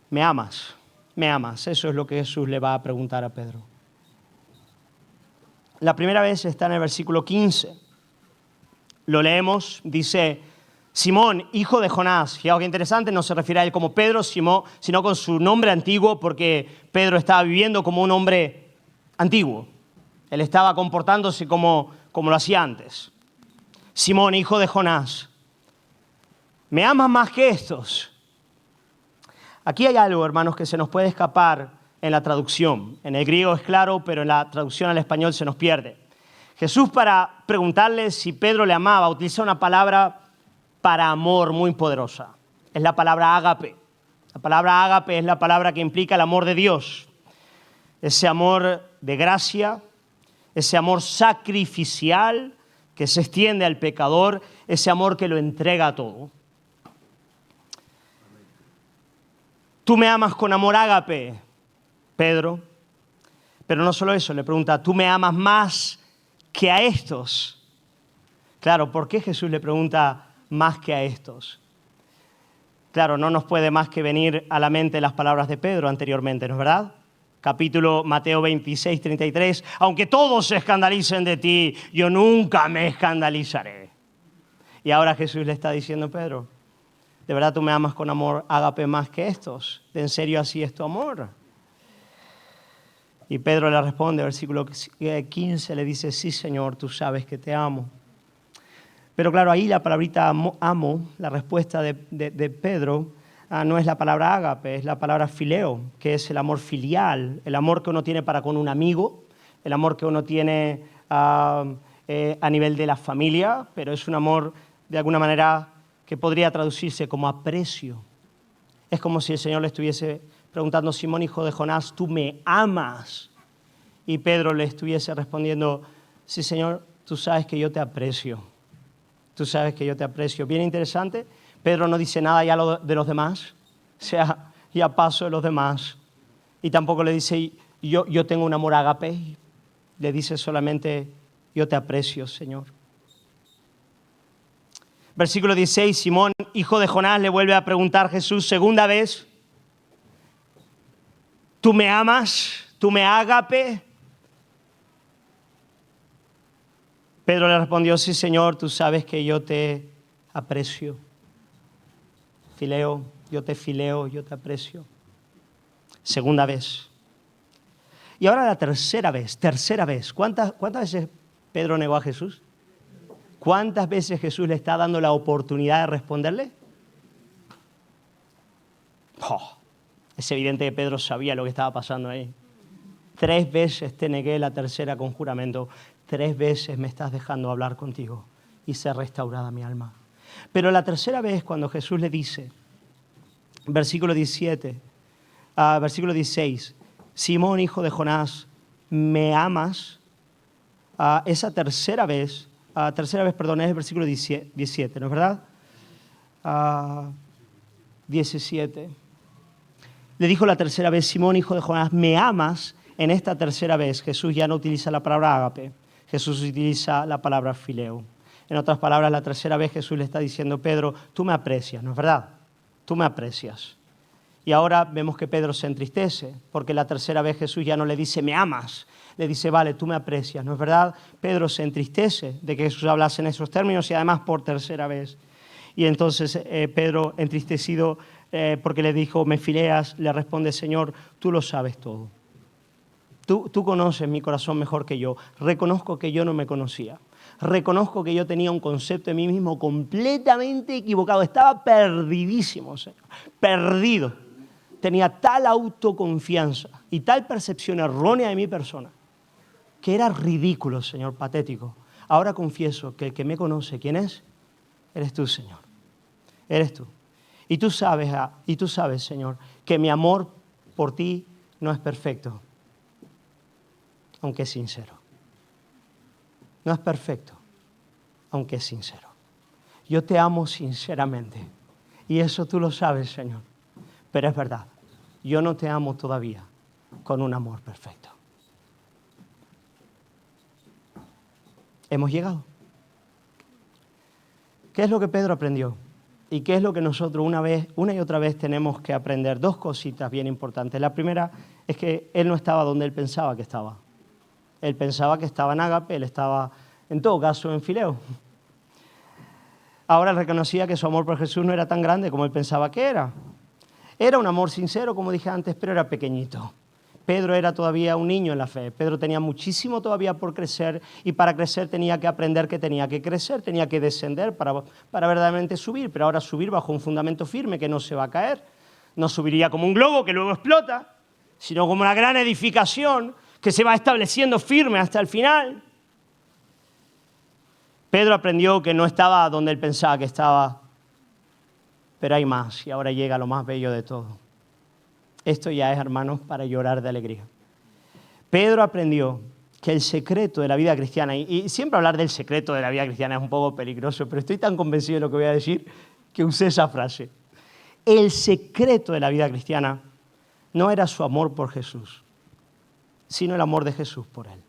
¿me amas? ¿Me amas? Eso es lo que Jesús le va a preguntar a Pedro. La primera vez está en el versículo 15. Lo leemos, dice, Simón, hijo de Jonás. Fijaos qué interesante, no se refiere a él como Pedro, sino con su nombre antiguo, porque Pedro estaba viviendo como un hombre antiguo. Él estaba comportándose como lo hacía antes. Simón, hijo de Jonás, ¿me amas más que estos? Aquí hay algo, hermanos, que se nos puede escapar en la traducción. En el griego es claro, pero en la traducción al español se nos pierde. Jesús, para preguntarle si Pedro le amaba, utiliza una palabra para amor muy poderosa. Es la palabra ágape. La palabra ágape es la palabra que implica el amor de Dios. Ese amor de gracia, ese amor sacrificial que se extiende al pecador, ese amor que lo entrega todo. Tú me amas con amor ágape, Pedro. Pero no solo eso, le pregunta, ¿tú me amas más que a estos? Claro, ¿por qué Jesús le pregunta más que a estos? Claro, no nos puede más que venir a la mente las palabras de Pedro anteriormente, ¿no es verdad? Capítulo Mateo 26, 33. Aunque todos se escandalicen de ti, yo nunca me escandalizaré. Y ahora Jesús le está diciendo, Pedro, ¿de verdad tú me amas con amor ágape más que estos? ¿De en serio así es tu amor? Y Pedro le responde, versículo 15, le dice, sí, Señor, tú sabes que te amo. Pero claro, ahí la palabrita amo, la respuesta de Pedro, no es la palabra ágape, es la palabra fileo, que es el amor filial, el amor que uno tiene para con un amigo, el amor que uno tiene a nivel de la familia, pero es un amor de alguna manera que podría traducirse como aprecio. Es como si el Señor le estuviese preguntando, Simón, hijo de Jonás, ¿tú me amas? Y Pedro le estuviese respondiendo, sí, Señor, tú sabes que yo te aprecio. Tú sabes que yo te aprecio. Bien interesante. Pedro no dice nada ya de los demás. O sea, ya paso de los demás. Y tampoco le dice, yo tengo un amor ágape. Le dice solamente, yo te aprecio, Señor. Versículo 16, Simón, hijo de Jonás, le vuelve a preguntar Jesús segunda vez, ¿tú me amas? ¿Tú me ágape? Pedro le respondió, sí, Señor, tú sabes que yo te aprecio. Fileo, yo te aprecio. Segunda vez. Y ahora la tercera vez. ¿Cuántas veces Pedro negó a Jesús? ¿Cuántas veces Jesús le está dando la oportunidad de responderle? Es evidente que Pedro sabía lo que estaba pasando ahí. 3 veces te negué, la tercera con juramento. 3 veces me estás dejando hablar contigo y ser restaurada mi alma. Pero la tercera vez cuando Jesús le dice, versículo 16, Simón, hijo de Jonás, ¿me amas? Esa tercera vez, es el versículo 17, ¿no es verdad? 17. Le dijo la tercera vez, Simón, hijo de Jonás, ¿me amas? En esta tercera vez Jesús ya no utiliza la palabra ágape, Jesús utiliza la palabra fileo. En otras palabras, la tercera vez Jesús le está diciendo, Pedro, tú me aprecias, ¿no es verdad? Tú me aprecias. Y ahora vemos que Pedro se entristece, porque la tercera vez Jesús ya no le dice, me amas. Le dice, vale, tú me aprecias, ¿no es verdad? Pedro se entristece de que Jesús hablase en esos términos y además por tercera vez. Y entonces Pedro, entristecido porque le dijo, me fileas, le responde, Señor, tú lo sabes todo. Tú conoces mi corazón mejor que yo. Reconozco que yo no me conocía. Reconozco que yo tenía un concepto de mí mismo completamente equivocado. Estaba perdidísimo, Señor. Perdido. Tenía tal autoconfianza y tal percepción errónea de mi persona que era ridículo, Señor, patético. Ahora confieso que el que me conoce, ¿quién es? Eres tú, Señor. Eres tú. Y tú sabes, Señor, que mi amor por ti no es perfecto, aunque es sincero. No es perfecto, aunque es sincero. Yo te amo sinceramente. Y eso tú lo sabes, Señor. Pero es verdad, yo no te amo todavía con un amor perfecto. Hemos llegado. ¿Qué es lo que Pedro aprendió? ¿Y qué es lo que nosotros una y otra vez tenemos que aprender? Dos cositas bien importantes. La primera es que él no estaba donde él pensaba que estaba. Él pensaba que estaba en Ágape, él estaba, en todo caso, en Fileo. Ahora él reconocía que su amor por Jesús no era tan grande como él pensaba que era. Era un amor sincero, como dije antes, pero era pequeñito. Pedro era todavía un niño en la fe. Pedro tenía muchísimo todavía por crecer y para crecer tenía que aprender que tenía que crecer, tenía que descender para verdaderamente subir, pero ahora subir bajo un fundamento firme que no se va a caer. No subiría como un globo que luego explota, sino como una gran edificación que se va estableciendo firme hasta el final. Pedro aprendió que no estaba donde él pensaba que estaba, pero hay más y ahora llega lo más bello de todo. Esto ya es, hermanos, para llorar de alegría. Pedro aprendió que el secreto de la vida cristiana, y siempre hablar del secreto de la vida cristiana es un poco peligroso, pero estoy tan convencido de lo que voy a decir que usé esa frase. El secreto de la vida cristiana no era su amor por Jesús, sino el amor de Jesús por él.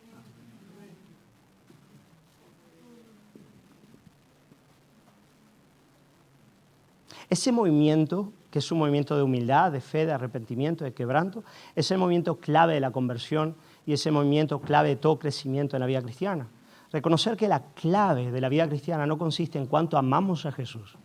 Ese movimiento, que es un movimiento de humildad, de fe, de arrepentimiento, de quebranto, es el movimiento clave de la conversión y ese movimiento clave de todo crecimiento en la vida cristiana. Reconocer que la clave de la vida cristiana no consiste en cuánto amamos a Jesús,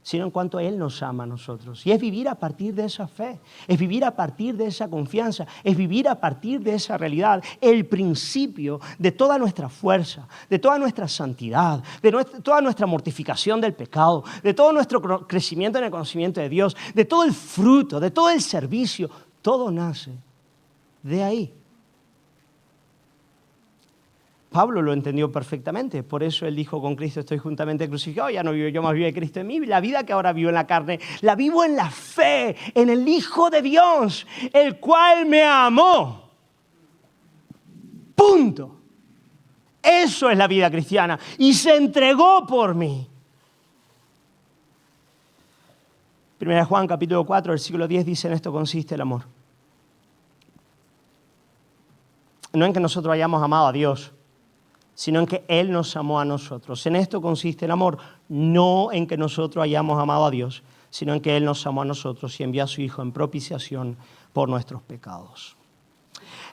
sino en cuanto Él nos ama a nosotros. Y es vivir a partir de esa fe, es vivir a partir de esa confianza, es vivir a partir de esa realidad, el principio de toda nuestra fuerza, de toda nuestra santidad, de toda nuestra mortificación del pecado, de todo nuestro crecimiento en el conocimiento de Dios, de todo el fruto, de todo el servicio, todo nace de ahí. Pablo lo entendió perfectamente, por eso él dijo, con Cristo estoy juntamente crucificado, ya no vivo yo, más vive Cristo en mí, la vida que ahora vivo en la carne, la vivo en la fe, en el Hijo de Dios, el cual me amó. Punto. Eso es la vida cristiana y se entregó por mí. 1 Juan capítulo 4, versículo 10 dice, en esto consiste el amor. No en que nosotros hayamos amado a Dios, sino en que Él nos amó a nosotros. En esto consiste el amor, no en que nosotros hayamos amado a Dios, sino en que Él nos amó a nosotros y envió a su Hijo en propiciación por nuestros pecados.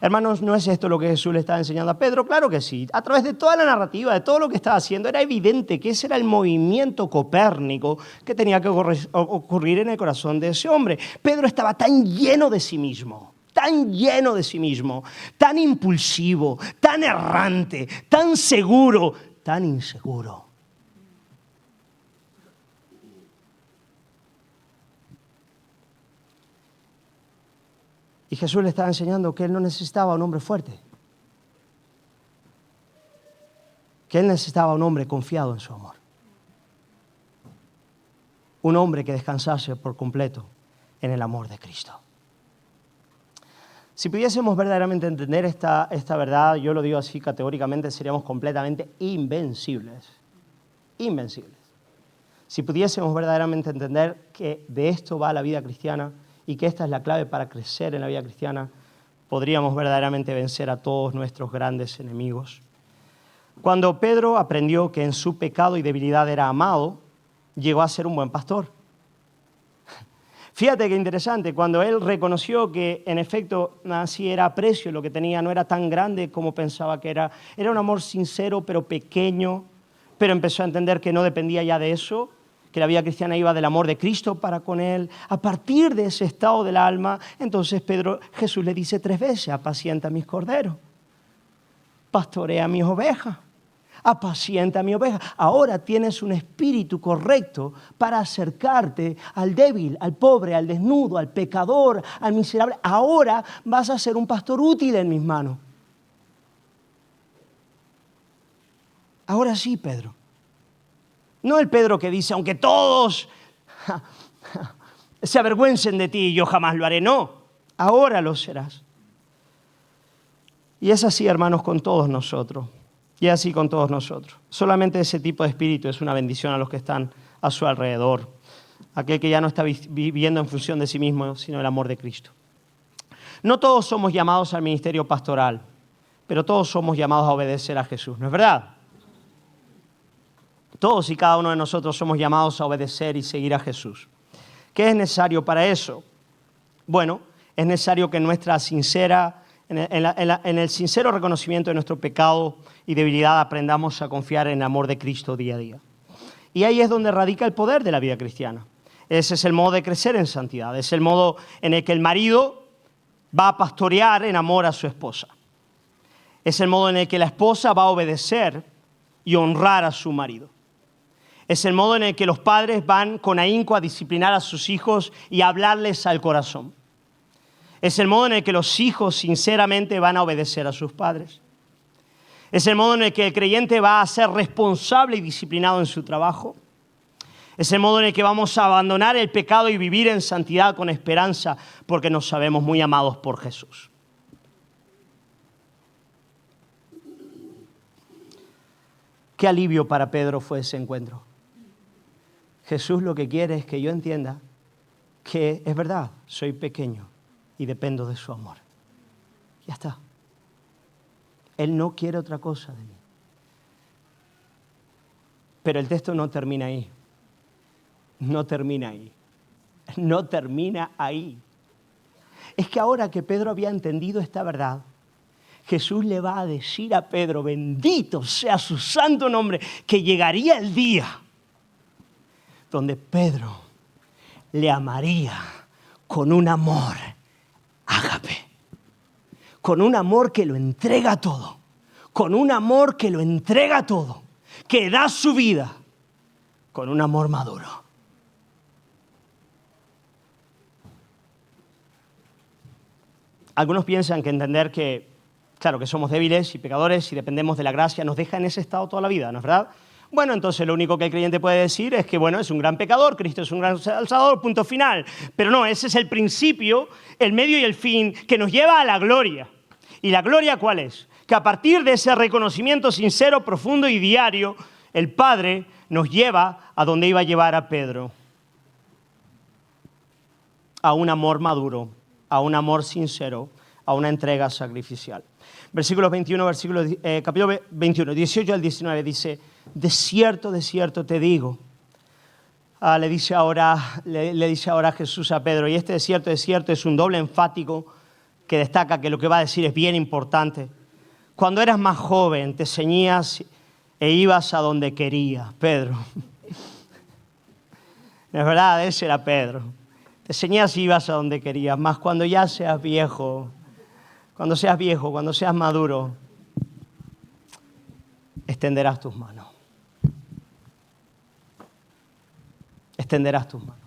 Hermanos, ¿no es esto lo que Jesús le estaba enseñando a Pedro? Claro que sí. A través de toda la narrativa, de todo lo que estaba haciendo, era evidente que ese era el movimiento copérnico que tenía que ocurrir en el corazón de ese hombre. Pedro estaba tan lleno de sí mismo, tan impulsivo, tan errante, tan seguro, tan inseguro. Y Jesús le estaba enseñando que él no necesitaba un hombre fuerte, que él necesitaba un hombre confiado en su amor, un hombre que descansase por completo en el amor de Cristo. Si pudiésemos verdaderamente entender esta verdad, yo lo digo así categóricamente, seríamos completamente invencibles. Invencibles. Si pudiésemos verdaderamente entender que de esto va la vida cristiana y que esta es la clave para crecer en la vida cristiana, podríamos verdaderamente vencer a todos nuestros grandes enemigos. Cuando Pedro aprendió que en su pecado y debilidad era amado, llegó a ser un buen pastor. Fíjate qué interesante, cuando él reconoció que en efecto así era precio lo que tenía, no era tan grande como pensaba que era un amor sincero pero pequeño, pero empezó a entender que no dependía ya de eso, que la vida cristiana iba del amor de Cristo para con él. A partir de ese estado del alma, entonces Jesús le dice 3 veces, apacienta mis corderos, pastorea mis ovejas. Apacienta a mi oveja. Ahora tienes un espíritu correcto para acercarte al débil, al pobre, al desnudo, al pecador, al miserable. Ahora vas a ser un pastor útil en mis manos. Ahora sí, Pedro. No el Pedro que dice, aunque todos se avergüencen de ti, yo jamás lo haré. No, ahora lo serás. Y es así, hermanos, con todos nosotros. Y así con todos nosotros. Solamente ese tipo de espíritu es una bendición a los que están a su alrededor. Aquel que ya no está viviendo en función de sí mismo, sino el amor de Cristo. No todos somos llamados al ministerio pastoral, pero todos somos llamados a obedecer a Jesús, ¿no es verdad? Todos y cada uno de nosotros somos llamados a obedecer y seguir a Jesús. ¿Qué es necesario para eso? Bueno, es necesario que en el sincero reconocimiento de nuestro pecado y debilidad aprendamos a confiar en el amor de Cristo día a día. Y ahí es donde radica el poder de la vida cristiana. Ese es el modo de crecer en santidad. Es el modo en el que el marido va a pastorear en amor a su esposa. Es el modo en el que la esposa va a obedecer y honrar a su marido. Es el modo en el que los padres van con ahínco a disciplinar a sus hijos y a hablarles al corazón. Es el modo en el que los hijos sinceramente van a obedecer a sus padres. Es el modo en el que el creyente va a ser responsable y disciplinado en su trabajo. Es el modo en el que vamos a abandonar el pecado y vivir en santidad con esperanza porque nos sabemos muy amados por Jesús. Qué alivio para Pedro fue ese encuentro. Jesús lo que quiere es que yo entienda que es verdad, soy pequeño y dependo de su amor. Ya está. Él no quiere otra cosa de mí. Pero el texto no termina ahí. No termina ahí. No termina ahí. Es que ahora que Pedro había entendido esta verdad, Jesús le va a decir a Pedro, bendito sea su santo nombre, que llegaría el día donde Pedro le amaría con un amor ágape, con un amor que lo entrega todo, con un amor que lo entrega todo, que da su vida, con un amor maduro. Algunos piensan que entender que, claro, que somos débiles y pecadores y dependemos de la gracia nos deja en ese estado toda la vida, ¿no es verdad? Bueno, entonces lo único que el creyente puede decir es que, bueno, es un gran pecador, Cristo es un gran salvador, punto final. Pero no, ese es el principio, el medio y el fin que nos lleva a la gloria. ¿Y la gloria cuál es? Que a partir de ese reconocimiento sincero, profundo y diario, el Padre nos lleva a donde iba a llevar a Pedro. A un amor maduro, a un amor sincero, a una entrega sacrificial. Versículos 21, capítulo 21, 18 al 19 dice, de cierto te digo. Le dice ahora Jesús a Pedro, y este de cierto es un doble enfático que destaca que lo que va a decir es bien importante. Cuando eras más joven te ceñías e ibas a donde querías, Pedro. Es verdad, ese era Pedro. Te ceñías y ibas a donde querías, más cuando ya seas viejo, cuando seas maduro, extenderás tus manos. Extenderás tus manos.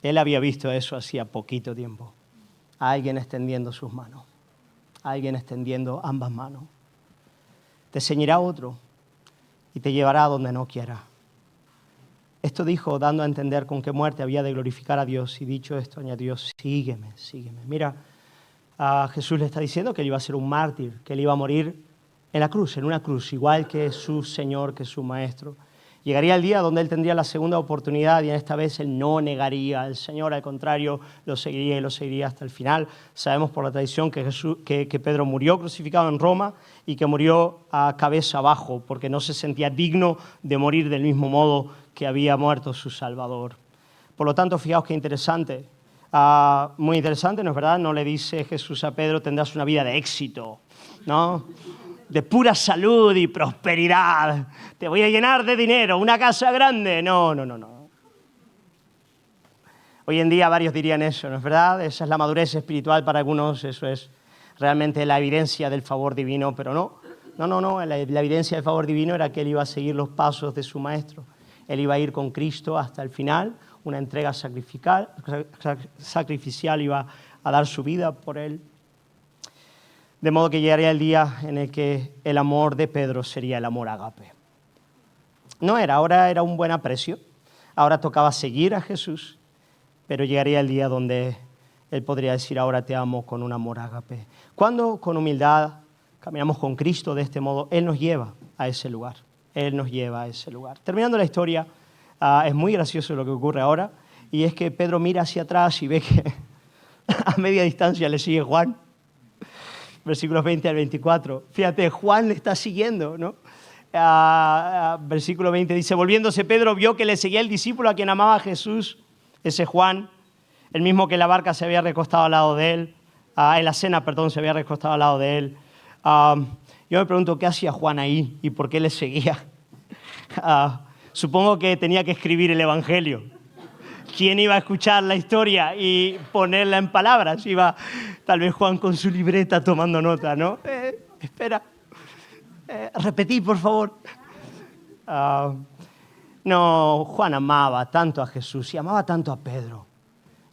Él había visto eso hacía poquito tiempo. A alguien extendiendo sus manos. A alguien extendiendo ambas manos. Te ceñirá otro y te llevará a donde no quiera. Esto dijo dando a entender con qué muerte había de glorificar a Dios. Y dicho esto, añadió, sígueme. Mira, a Jesús le está diciendo que él iba a ser un mártir, que él iba a morir en la cruz, en una cruz, igual que su Señor, que su Maestro. Llegaría el día donde él tendría la segunda oportunidad y en esta vez él no negaría al Señor, al contrario, lo seguiría hasta el final. Sabemos por la tradición que Pedro murió crucificado en Roma y que murió a cabeza abajo porque no se sentía digno de morir del mismo modo que había muerto su Salvador. Por lo tanto, fijaos qué interesante. Muy interesante, ¿no es verdad? No le dice Jesús a Pedro, tendrás una vida de éxito, ¿no? De pura salud y prosperidad. Te voy a llenar de dinero, una casa grande. No. Hoy en día varios dirían eso, ¿no es verdad? Esa es la madurez espiritual para algunos, eso es realmente la evidencia del favor divino, pero no. La evidencia del favor divino era que él iba a seguir los pasos de su maestro. Él iba a ir con Cristo hasta el final, una entrega sacrificial, iba a dar su vida por él. De modo que llegaría el día en el que el amor de Pedro sería el amor ágape. Ahora era un buen aprecio, ahora tocaba seguir a Jesús, pero llegaría el día donde él podría decir, ahora te amo con un amor ágape. Cuando con humildad caminamos con Cristo de este modo, Él nos lleva a ese lugar. Él nos lleva a ese lugar. Terminando la historia, es muy gracioso lo que ocurre ahora, y es que Pedro mira hacia atrás y ve que a media distancia le sigue Juan. Versículos 20 al 24. Fíjate, Juan le está siguiendo, ¿no? Versículo 20 dice, volviéndose Pedro vio que le seguía el discípulo a quien amaba a Jesús, ese Juan, el mismo que en la barca se había recostado al lado de él, en la cena, se había recostado al lado de él. Yo me pregunto qué hacía Juan ahí y por qué le seguía. Supongo que tenía que escribir el Evangelio. ¿Quién iba a escuchar la historia y ponerla en palabras? Iba tal vez Juan con su libreta tomando nota, ¿no? Espera, repetí, por favor. No, Juan amaba tanto a Jesús y amaba tanto a Pedro.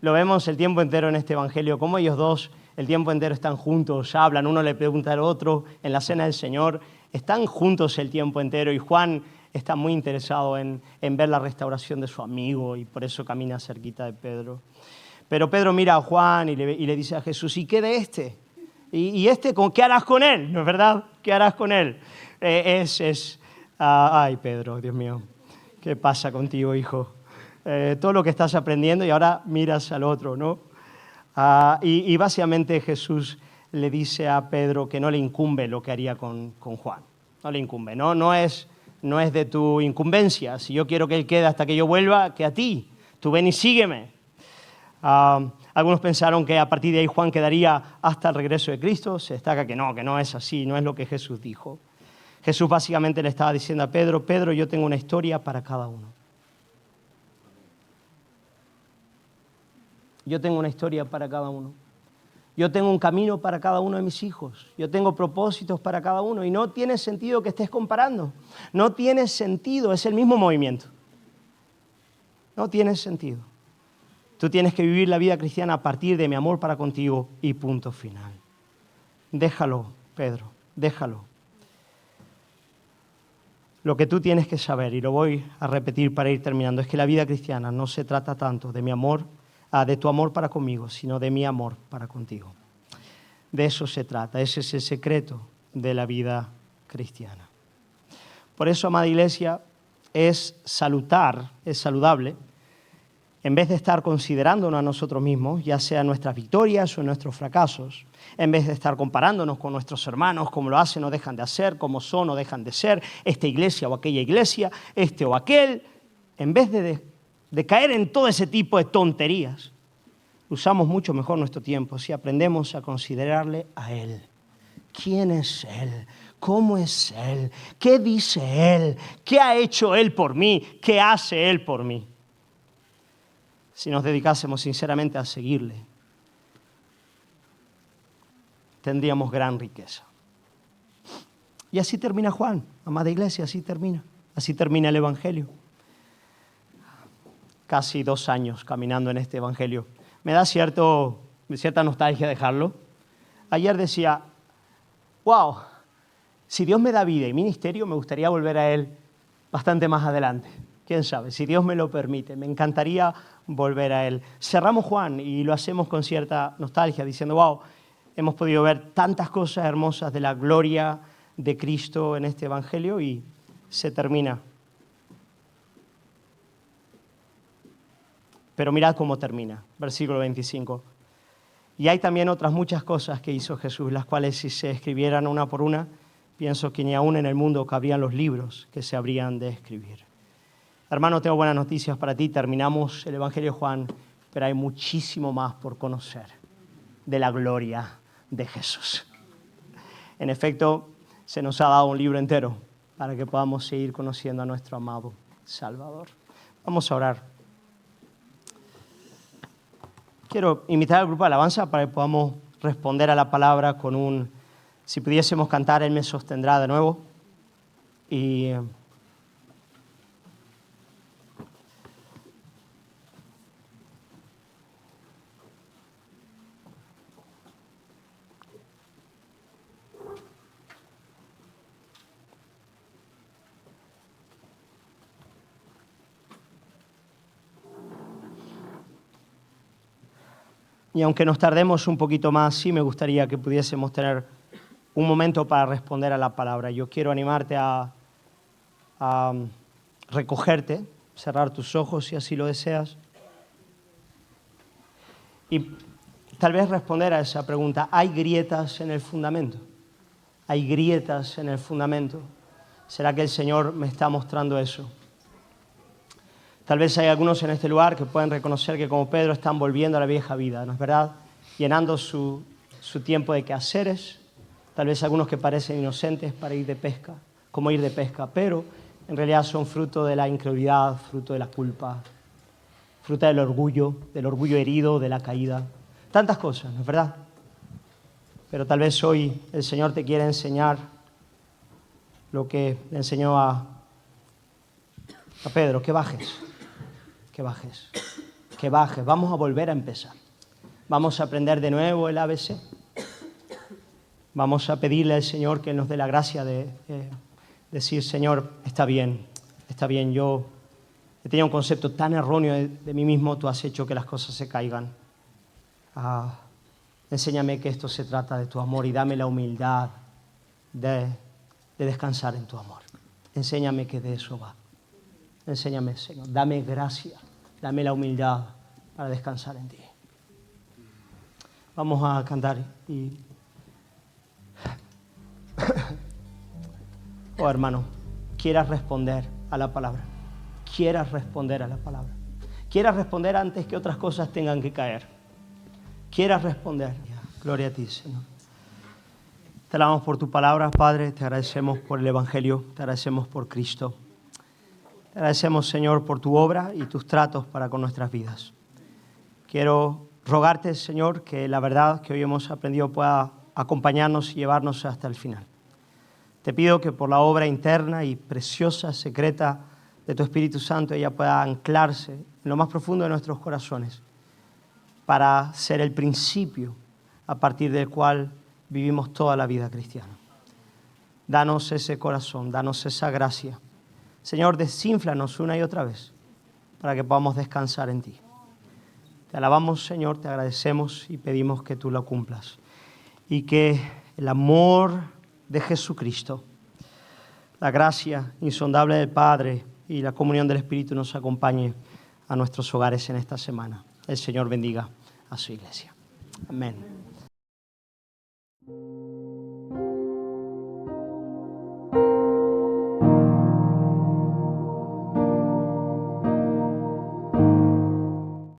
Lo vemos el tiempo entero en este Evangelio, cómo ellos dos el tiempo entero están juntos, hablan, uno le pregunta al otro en la cena del Señor, están juntos el tiempo entero y Juan está muy interesado en ver la restauración de su amigo y por eso camina cerquita de Pedro. Pero Pedro mira a Juan y le dice a Jesús, ¿y qué de este? ¿Y este qué harás con él? ¿No es verdad? ¿Qué harás con él? Ay, Pedro, Dios mío, ¿qué pasa contigo, hijo? Todo lo que estás aprendiendo y ahora miras al otro, ¿no? Y básicamente Jesús le dice a Pedro que no le incumbe lo que haría con Juan. No le incumbe, no es de tu incumbencia. Si yo quiero que él quede hasta que yo vuelva, que a ti. Tú ven y sígueme. Algunos pensaron que a partir de ahí Juan quedaría hasta el regreso de Cristo. Se destaca que no es así, no es lo que Jesús dijo. Jesús básicamente le estaba diciendo a Pedro, Pedro, yo tengo una historia para cada uno. Yo tengo una historia para cada uno. Yo tengo un camino para cada uno de mis hijos. Yo tengo propósitos para cada uno. Y no tiene sentido que estés comparando. No tiene sentido, es el mismo movimiento. No tiene sentido. Tú tienes que vivir la vida cristiana a partir de mi amor para contigo y punto final. Déjalo, Pedro, déjalo. Lo que tú tienes que saber, y lo voy a repetir para ir terminando, es que la vida cristiana no se trata tanto de mi amor, de tu amor para conmigo, sino de mi amor para contigo. De eso se trata, ese es el secreto de la vida cristiana. Por eso, amada iglesia, es saludable, en vez de estar considerándonos a nosotros mismos, ya sea nuestras victorias o nuestros fracasos, en vez de estar comparándonos con nuestros hermanos, cómo lo hacen o dejan de hacer, cómo son o dejan de ser, esta iglesia o aquella iglesia, este o aquel, en vez de caer en todo ese tipo de tonterías, usamos mucho mejor nuestro tiempo si aprendemos a considerarle a Él. ¿Quién es Él? ¿Cómo es Él? ¿Qué dice Él? ¿Qué ha hecho Él por mí? ¿Qué hace Él por mí? Si nos dedicásemos sinceramente a seguirle, tendríamos gran riqueza. Y así termina Juan, amada iglesia, así termina. Así termina el Evangelio. Casi 2 años caminando en este Evangelio. Me da cierta nostalgia dejarlo. Ayer decía, wow, si Dios me da vida y ministerio, me gustaría volver a Él bastante más adelante. Quién sabe, si Dios me lo permite, me encantaría volver a Él. Cerramos Juan y lo hacemos con cierta nostalgia, diciendo, wow, hemos podido ver tantas cosas hermosas de la gloria de Cristo en este Evangelio y se termina. Pero mirad cómo termina, versículo 25. Y hay también otras muchas cosas que hizo Jesús, las cuales si se escribieran una por una, pienso que ni aún en el mundo cabrían los libros que se habrían de escribir. Hermano, tengo buenas noticias para ti. Terminamos el Evangelio de Juan, pero hay muchísimo más por conocer de la gloria de Jesús. En efecto, se nos ha dado un libro entero para que podamos seguir conociendo a nuestro amado Salvador. Vamos a orar. Quiero invitar al grupo de alabanza para que podamos responder a la palabra con un... Si pudiésemos cantar, Él me sostendrá de nuevo. Y aunque nos tardemos un poquito más, sí me gustaría que pudiésemos tener un momento para responder a la palabra. Yo quiero animarte a recogerte, cerrar tus ojos si así lo deseas. Y tal vez responder a esa pregunta. ¿Hay grietas en el fundamento? ¿Hay grietas en el fundamento? ¿Será que el Señor me está mostrando eso? Tal vez hay algunos en este lugar que pueden reconocer que como Pedro están volviendo a la vieja vida, ¿no es verdad? Llenando su tiempo de quehaceres. Tal vez algunos que parecen inocentes para ir de pesca, como ir de pesca, pero en realidad son fruto de la incredulidad, fruto de la culpa, fruto del orgullo herido, de la caída. Tantas cosas, ¿no es verdad? Pero tal vez hoy el Señor te quiere enseñar lo que le enseñó a Pedro, que bajes. Vamos a volver a empezar. Vamos a aprender de nuevo el ABC. Vamos a pedirle al Señor que nos dé la gracia de decir, Señor, está bien, yo he tenido un concepto tan erróneo de mí mismo, tú has hecho que las cosas se caigan. Enséñame que esto se trata de tu amor y dame la humildad de descansar en tu amor. Enséñame que de eso va. Enséñame, Señor, dame gracia, dame la humildad para descansar en ti. Vamos a cantar y... Oh, hermano, quieras responder a la palabra. Quieras responder antes que otras cosas tengan que caer. Quieras responder. Gloria a ti, Señor. Te alabamos por tu palabra, Padre. Te agradecemos por el Evangelio. Te agradecemos por Cristo. Te agradecemos, Señor, por tu obra y tus tratos para con nuestras vidas. Quiero rogarte, Señor, que la verdad que hoy hemos aprendido pueda acompañarnos y llevarnos hasta el final. Te pido que por la obra interna y preciosa, secreta de tu Espíritu Santo, ella pueda anclarse en lo más profundo de nuestros corazones para ser el principio a partir del cual vivimos toda la vida cristiana. Danos ese corazón, danos esa gracia. Señor, desínflanos una y otra vez para que podamos descansar en ti. Te alabamos, Señor, te agradecemos y pedimos que tú lo cumplas. Y que el amor de Jesucristo, la gracia insondable del Padre y la comunión del Espíritu nos acompañe a nuestros hogares en esta semana. El Señor bendiga a su iglesia. Amén.